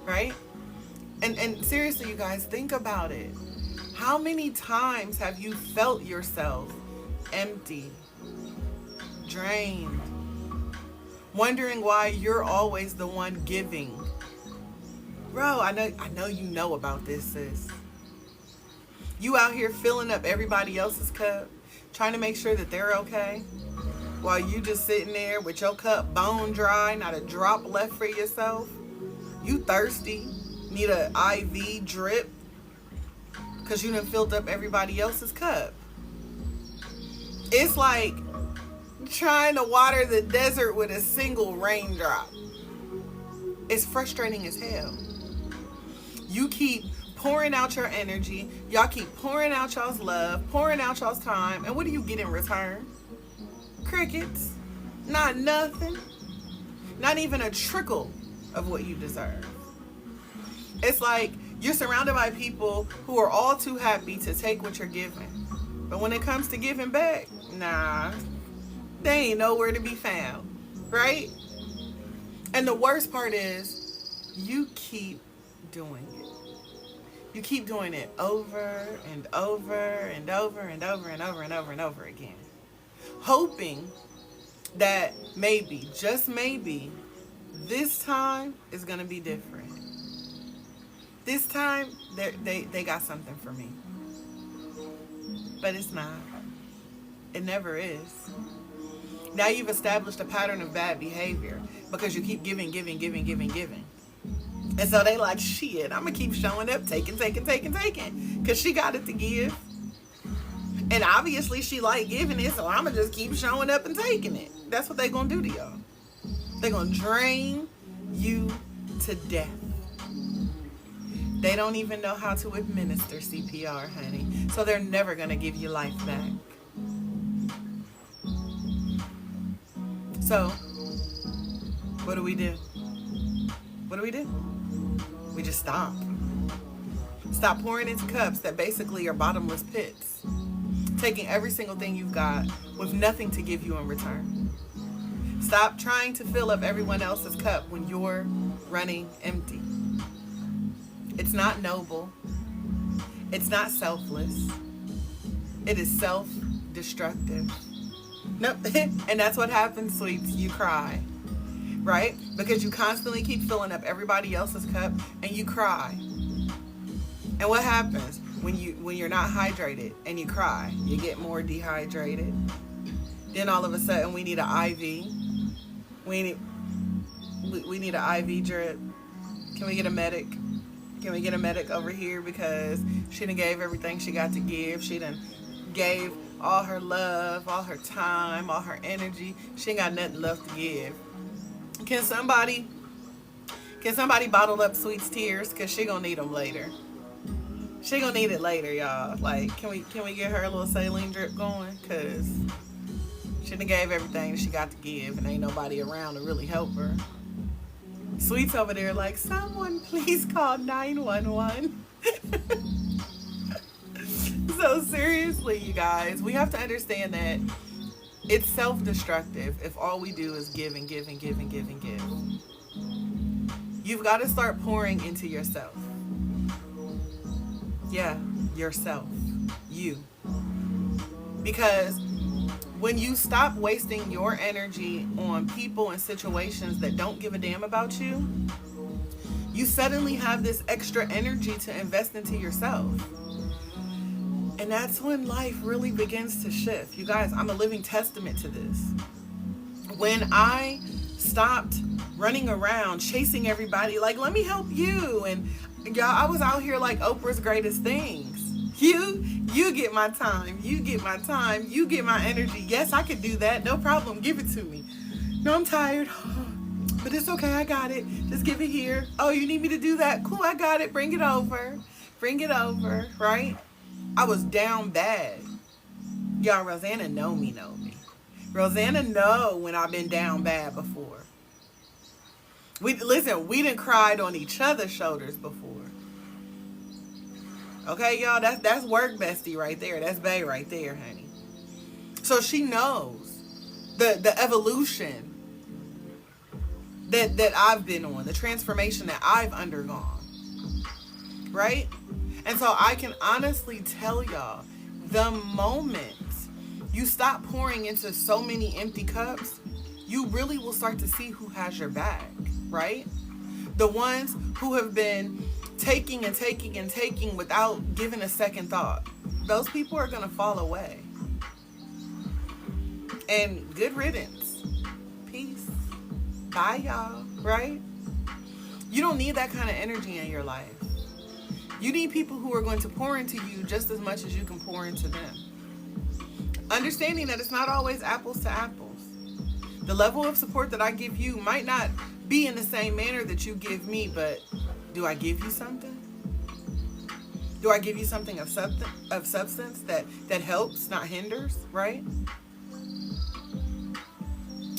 Right? And seriously, you guys, think about it. How many times have you felt yourself empty, drained, wondering why you're always the one giving? Bro, I know you know about this, sis. You out here filling up everybody else's cup, trying to make sure that they're okay, while you just sitting there with your cup bone dry, not a drop left for yourself. You thirsty, need an IV drip, because you done filled up everybody else's cup. It's like trying to water the desert with a single raindrop. It's frustrating as hell. You keep pouring out your energy. Y'all keep pouring out y'all's love, pouring out y'all's time. And what do you get in return? Crickets. Not nothing. Not even a trickle of what you deserve. It's like you're surrounded by people who are all too happy to take what you're giving. But when it comes to giving back, nah, they ain't nowhere to be found, right? And the worst part is you keep doing it. You keep doing it over and over and over and over and over and over and over again, hoping that maybe, just maybe, this time is going to be different. This time, they got something for me. But it's not. It never is. Now you've established a pattern of bad behavior because you keep giving. And so they like, shit, I'm going to keep showing up, taking. Because she got it to give. And obviously she like giving it, so I'm going to just keep showing up and taking it. That's what they going to do to y'all. They're going to drain you to death. They don't even know how to administer CPR, honey. So they're never going to give you life back. So, what do? We just stop. Stop pouring into cups that basically are bottomless pits. Taking every single thing you've got with nothing to give you in return. Stop trying to fill up everyone else's cup when you're running empty. It's not noble. It's not selfless. It is self-destructive. Nope. And that's what happens, sweets. You cry. Right? Because you constantly keep filling up everybody else's cup and you cry. And what happens when you're not hydrated and you cry? You get more dehydrated. Then all of a sudden we need an IV. We need an IV drip. Can we get a medic? Can we get a medic over here because she done gave everything she got to give. She done gave all her love, all her time, all her energy. She ain't got nothing left to give. Can somebody bottle up Sweet's tears? Because she gonna need them later. She gonna need it later, y'all. Like, can we get her a little saline drip going? Because She done gave everything she got to give, and ain't nobody around to really help her. Sweet's over there like, someone please call 911. So seriously, you guys, we have to understand that it's self-destructive if all we do is give and give and give and give and give. You've got to start pouring into yourself. Yeah, yourself. You. Because when you stop wasting your energy on people and situations that don't give a damn about you, you suddenly have this extra energy to invest into yourself. And that's when life really begins to shift. You guys, I'm a living testament to this. When I stopped running around chasing everybody, like, let me help you. And y'all, I was out here like Oprah's greatest things. You get my time. You get my time. You get my energy. Yes, I could do that. No problem. Give it to me. No, I'm tired. But it's okay. I got it. Just give it here. Oh, you need me to do that? Cool, I got it. Bring it over. Bring it over. Right? I was down bad. Y'all, Rosanna know me. Rosanna know when I've been down bad before. We done cried on each other's shoulders before. Okay, y'all, that's work bestie right there. That's bae right there, honey. So she knows the evolution that I've been on, the transformation that I've undergone. Right? And so I can honestly tell y'all, the moment you stop pouring into so many empty cups, you really will start to see who has your back, right? The ones who have been taking and taking and taking without giving a second thought. Those people are going to fall away. And good riddance. Peace. Bye, y'all, right? You don't need that kind of energy in your life. You need people who are going to pour into you just as much as you can pour into them. Understanding that it's not always apples to apples. The level of support that I give you might not be in the same manner that you give me, but do I give you something? Do I give you something of substance that helps, not hinders, right?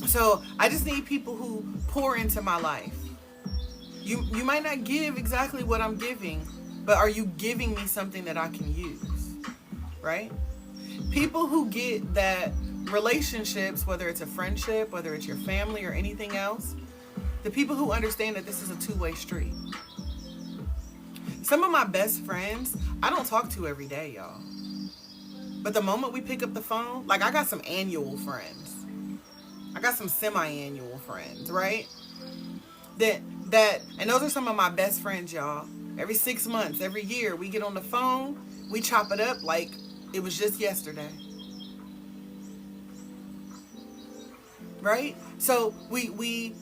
So I just need people who pour into my life. You might not give exactly what I'm giving, but are you giving me something that I can use, right? People who get that relationships, whether it's a friendship, whether it's your family or anything else, the people who understand that this is a two-way street. Some of my best friends, I don't talk to every day, y'all. But the moment we pick up the phone, like I got some annual friends. I got some semi-annual friends, right? And those are some of my best friends, y'all. Every 6 months, every year, we get on the phone, we chop it up like it was just yesterday. Right? So we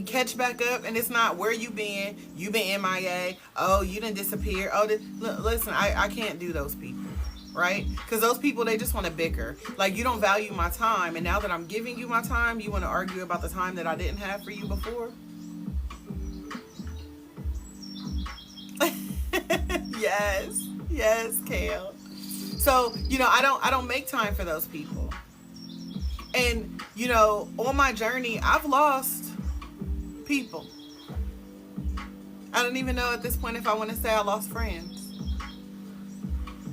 catch back up, and it's not where you been MIA, oh, you didn't disappear, oh, listen, I can't do those people, right? Because those people, they just want to bicker. Like, you don't value my time, and now that I'm giving you my time, you want to argue about the time that I didn't have for you before? Yes, Kale. So, I don't make time for those people. And, on my journey, I've lost people. I don't even know at this point if I want to say I lost friends.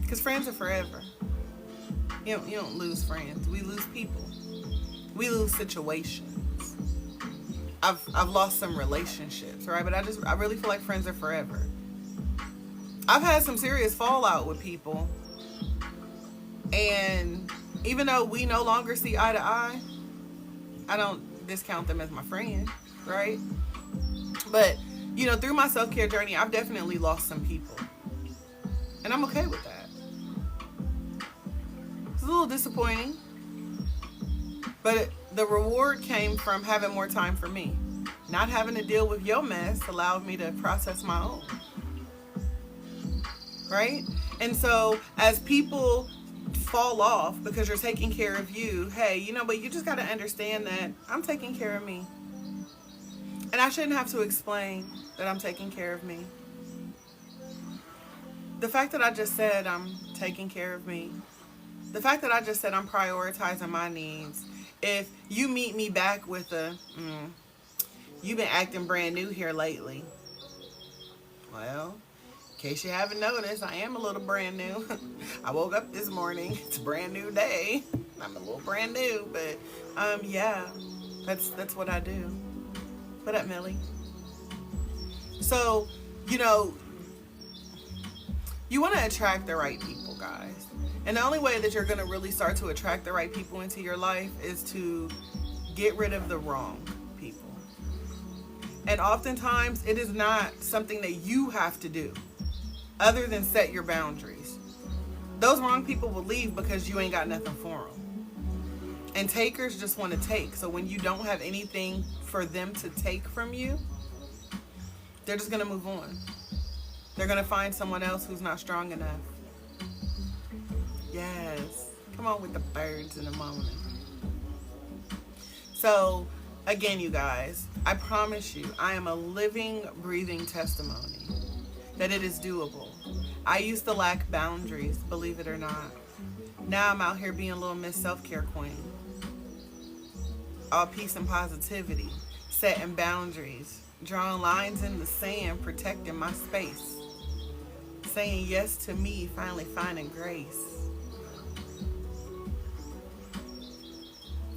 Because friends are forever. You don't lose friends. We lose people. We lose situations. I've lost some relationships, right? But I really feel like friends are forever. I've had some serious fallout with people. And even though we no longer see eye to eye, I don't discount them as my friend, right? But, through my self-care journey, I've definitely lost some people. And I'm okay with that. It's a little disappointing. But the reward came from having more time for me. Not having to deal with your mess allowed me to process my own. Right? And so as people fall off because you're taking care of you, hey, but you just got to understand that I'm taking care of me. And I shouldn't have to explain that I'm taking care of me. The fact that I just said I'm taking care of me the fact that I just said I'm prioritizing my needs, if you meet me back with you've been acting brand new here lately. Well, in case you haven't noticed, I am a little brand new. I woke up this morning. It's a brand new day. I'm a little brand new, but yeah, that's what I do. What up, Millie? So, you know, you want to attract the right people, guys. And the only way that you're going to really start to attract the right people into your life is to get rid of the wrong people. And oftentimes, it is not something that you have to do other than set your boundaries. Those wrong people will leave because you ain't got nothing for them. And takers just want to take. So when you don't have anything for them to take from you, they're just going to move on. They're going to find someone else who's not strong enough. Yes. Come on with the birds in the morning. So, again, you guys, I promise you, I am a living, breathing testimony that it is doable. I used to lack boundaries, believe it or not. Now I'm out here being a little Miss Self-Care Queen. All peace and positivity, setting boundaries, drawing lines in the sand, protecting my space. Saying yes to me, finally finding grace.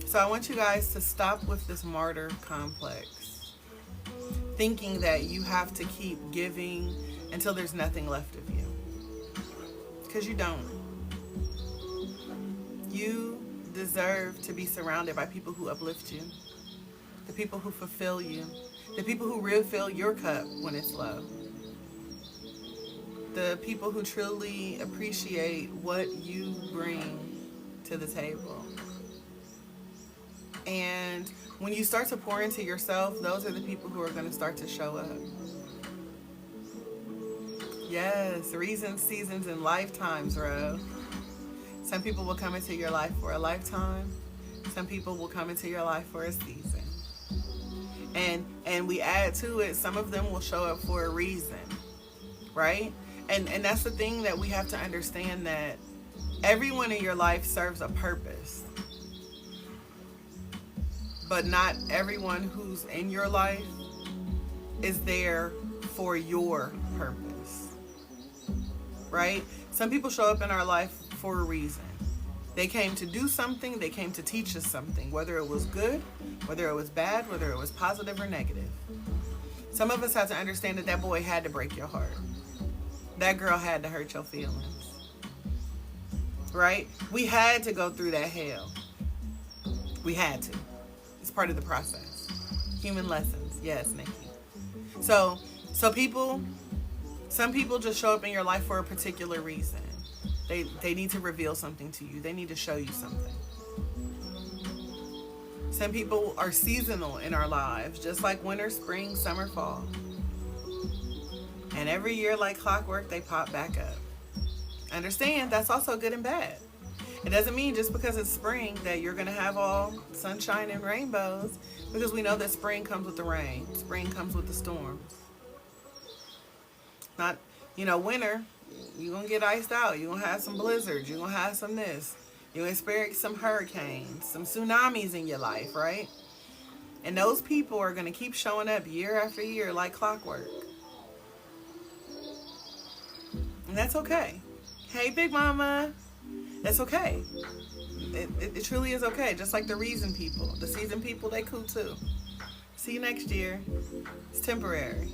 So I want you guys to stop with this martyr complex. Thinking that you have to keep giving until there's nothing left of you. Because you don't. You deserve to be surrounded by people who uplift you. The people who fulfill you. The people who refill your cup when it's low. The people who truly appreciate what you bring to the table. And when you start to pour into yourself, those are the people who are going to start to show up. Yes, reasons, seasons, and lifetimes, bro. Some people will come into your life for a lifetime. Some people will come into your life for a season. And we add to it, some of them will show up for a reason, right? And that's the thing that we have to understand, that everyone in your life serves a purpose. But not everyone who's in your life is there for your purpose, right? Some people show up in our life for a reason. They came to do something, they came to teach us something, whether it was good, whether it was bad, whether it was positive or negative. Some of us have to understand that boy had to break your heart. That girl had to hurt your feelings, right? We had to go through that hell. We had to. It's part of the process. Human lessons. Yes, Nikki. So some people just show up in your life for a particular reason. They need to reveal something to you. They need to show you something. Some people are seasonal in our lives, just like winter, spring, summer, fall. And every year, like clockwork, they pop back up. Understand, that's also good and bad. It doesn't mean just because it's spring that you're going to have all sunshine and rainbows, because we know that spring comes with the rain. Spring comes with the storms. Not, winter, you're going to get iced out. You're going to have some blizzards. You're going to have some this. You'll experience some hurricanes, some tsunamis in your life, right? And those people are going to keep showing up year after year like clockwork. And that's okay. Hey, Big Mama. That's okay. It truly is okay. Just like the reason people. The season people, they cool too. See you next year. It's temporary.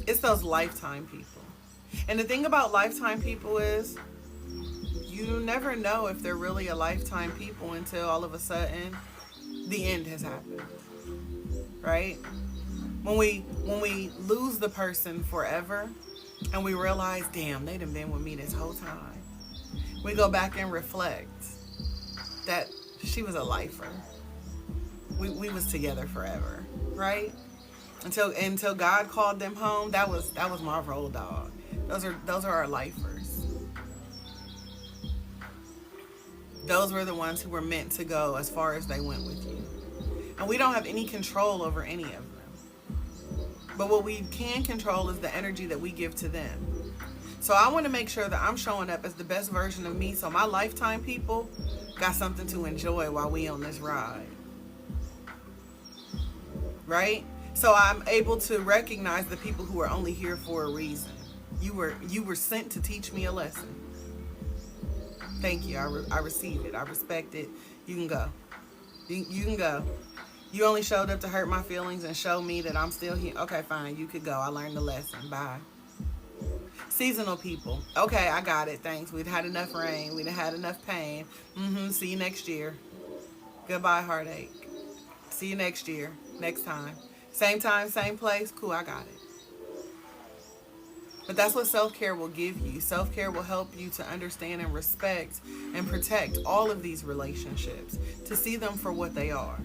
It's those lifetime people. And the thing about lifetime people is you never know if they're really a lifetime people until all of a sudden the end has happened. Right? When we lose the person forever and we realize, damn, they done been with me this whole time. We go back and reflect that she was a lifer. We was together forever, right? Until God called them home. That was my road dog. Those are our lifers. Those were the ones who were meant to go as far as they went with you. And we don't have any control over any of them. But what we can control is the energy that we give to them. So I want to make sure that I'm showing up as the best version of me so my lifetime people got something to enjoy while we on this ride. Right? So I'm able to recognize the people who are only here for a reason. You were sent to teach me a lesson. Thank you. I receive it. I respect it. You can go. You can go. You only showed up to hurt my feelings and show me that I'm still here. Okay, fine. You could go. I learned the lesson. Bye. Seasonal people. Okay, I got it. Thanks. We'd had enough rain. We'd had enough pain. See you next year. Goodbye, heartache. See you next year. Next time. Same time, same place. Cool, I got it. But that's what self-care will give you. Self-care will help you to understand and respect and protect all of these relationships, to see them for what they are.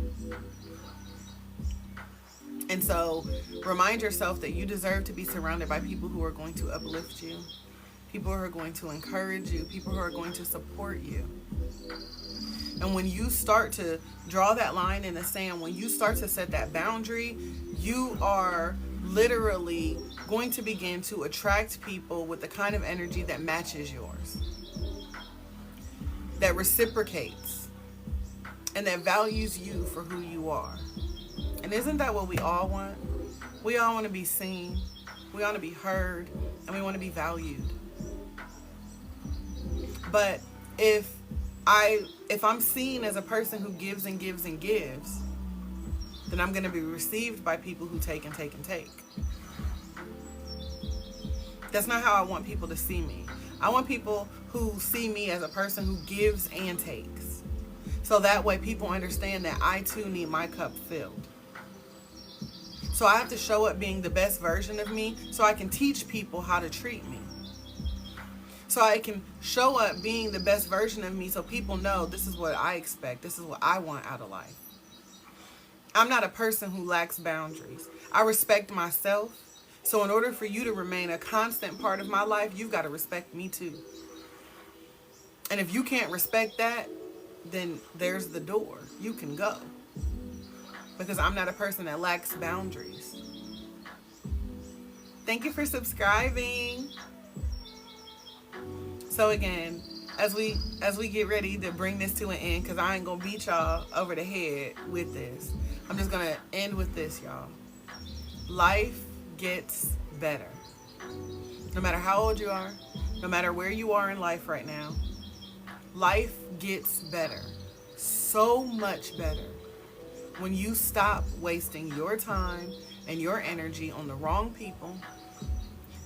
And so remind yourself that you deserve to be surrounded by people who are going to uplift you, people who are going to encourage you, people who are going to support you. And when you start to draw that line in the sand, when you start to set that boundary, you are literally going to begin to attract people with the kind of energy that matches yours, that reciprocates, and that values you for who you are. And isn't that what we all want? We all want to be seen, we want to be heard, and we want to be valued. But if I'm seen as a person who gives and gives and gives, then I'm going to be received by people who take and take and take. That's not how I want people to see me. I want people who see me as a person who gives and takes. So that way people understand that I too need my cup filled. So I have to show up being the best version of me so I can teach people how to treat me. So I can show up being the best version of me so people know this is what I expect. This is what I want out of life. I'm not a person who lacks boundaries. I respect myself. So in order for you to remain a constant part of my life, you've got to respect me too. And if you can't respect that, then there's the door. You can go. Because I'm not a person that lacks boundaries. Thank you for subscribing. So again, as we get ready to bring this to an end, because I ain't gonna beat y'all over the head with this, I'm just gonna end with this, y'all. Life gets better. No matter how old you are, no matter where you are in life right now, life gets better. So much better when you stop wasting your time and your energy on the wrong people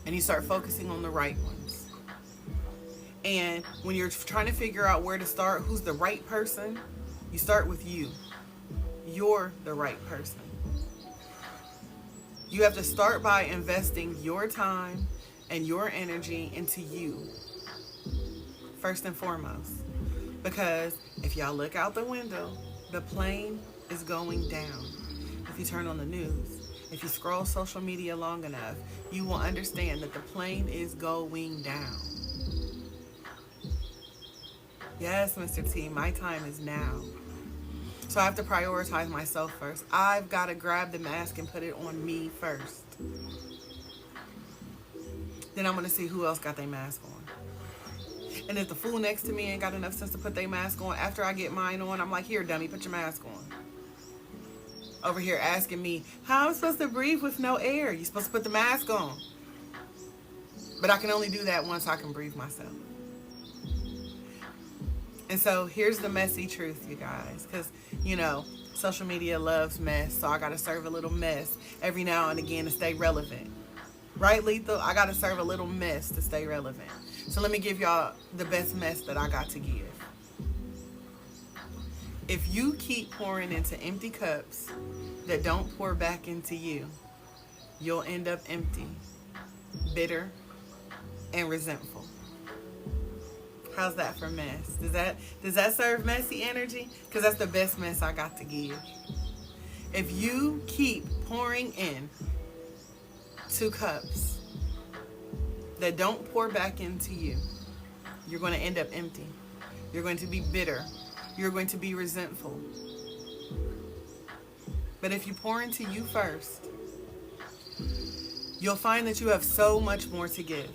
and you start focusing on the right ones. And when you're trying to figure out where to start, who's the right person, you start with you. You're the right person. You have to start by investing your time and your energy into you, first and foremost. Because if y'all look out the window, the plane is going down. If you turn on the news, if you scroll social media long enough, you will understand that the plane is going down. Yes, Mr. T, my time is now. So I have to prioritize myself first. I've got to grab the mask and put it on me first. Then I'm going to see who else got their mask on. And if the fool next to me ain't got enough sense to put their mask on, after I get mine on, I'm like, here, dummy, put your mask on. Over here asking me, how am I supposed to breathe with no air? You're supposed to put the mask on. But I can only do that once I can breathe myself. And so here's the messy truth, you guys. Because, you know, social media loves mess. So I got to serve a little mess every now and again to stay relevant. Right, Lethal? I got to serve a little mess to stay relevant. So let me give y'all the best mess that I got to give. If you keep pouring into empty cups that don't pour back into you, you'll end up empty, bitter, and resentful. How's that for mess? Does that serve messy energy? Because that's the best mess I got to give. If you keep pouring in 2 cups that don't pour back into you, you're going to end up empty. You're going to be bitter. You're going to be resentful. But if you pour into you first, you'll find that you have so much more to give.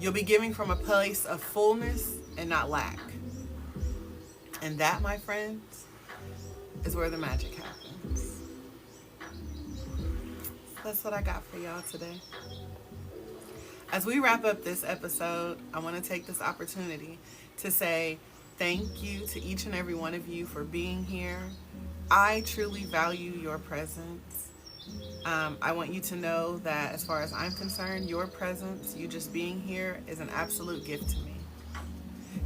You'll be giving from a place of fullness and not lack. And that, my friends, is where the magic happens. That's what I got for y'all today. As we wrap up this episode, I want to take this opportunity to say thank you to each and every one of you for being here. I truly value your presence. I want you to know that as far as I'm concerned, your presence, you just being here, is an absolute gift to me.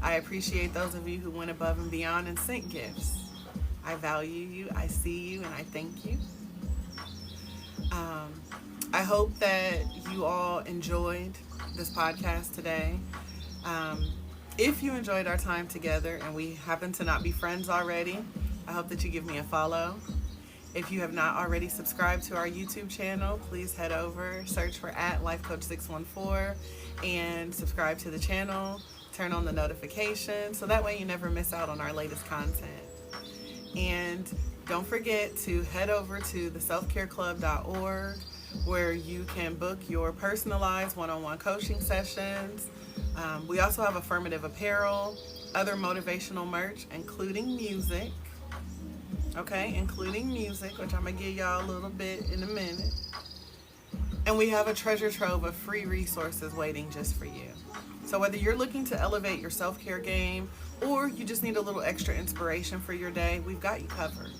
I appreciate those of you who went above and beyond and sent gifts. I value you, I see you, and I thank you. I hope that you all enjoyed this podcast today. If you enjoyed our time together and we happen to not be friends already, I hope that you give me a follow. If you have not already subscribed to our YouTube channel, please head over, search for @LifeCoach614, and subscribe to the channel. Turn on the notifications so that way you never miss out on our latest content. And don't forget to head over to theselfcareclub.org, where you can book your personalized one-on-one coaching sessions. We also have affirmative apparel, other motivational merch, including music. Okay, including music, which I'm going to give y'all a little bit in a minute. And we have a treasure trove of free resources waiting just for you. So whether you're looking to elevate your self-care game or you just need a little extra inspiration for your day, we've got you covered.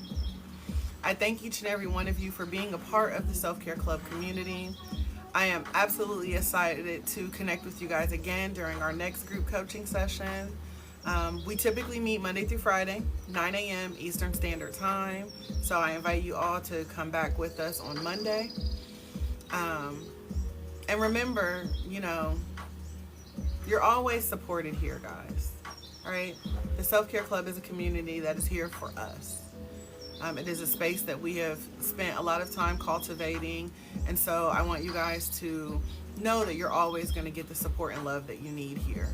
I thank each and every one of you for being a part of the Self-Care Club community. I am absolutely excited to connect with you guys again during our next group coaching session. We typically meet Monday through Friday, 9 a.m. Eastern Standard Time. So I invite you all to come back with us on Monday. And remember, you're always supported here, guys. All right? The Self-Care Club is a community that is here for us. It is a space that we have spent a lot of time cultivating. And so I want you guys to know that you're always going to get the support and love that you need here.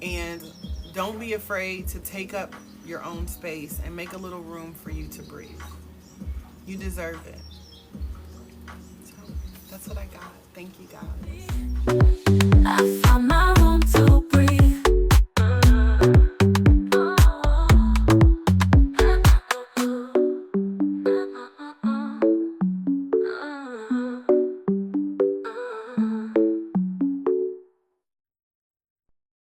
And don't be afraid to take up your own space and make a little room for you to breathe. You deserve it. So that's what I got. Thank you, guys. I found my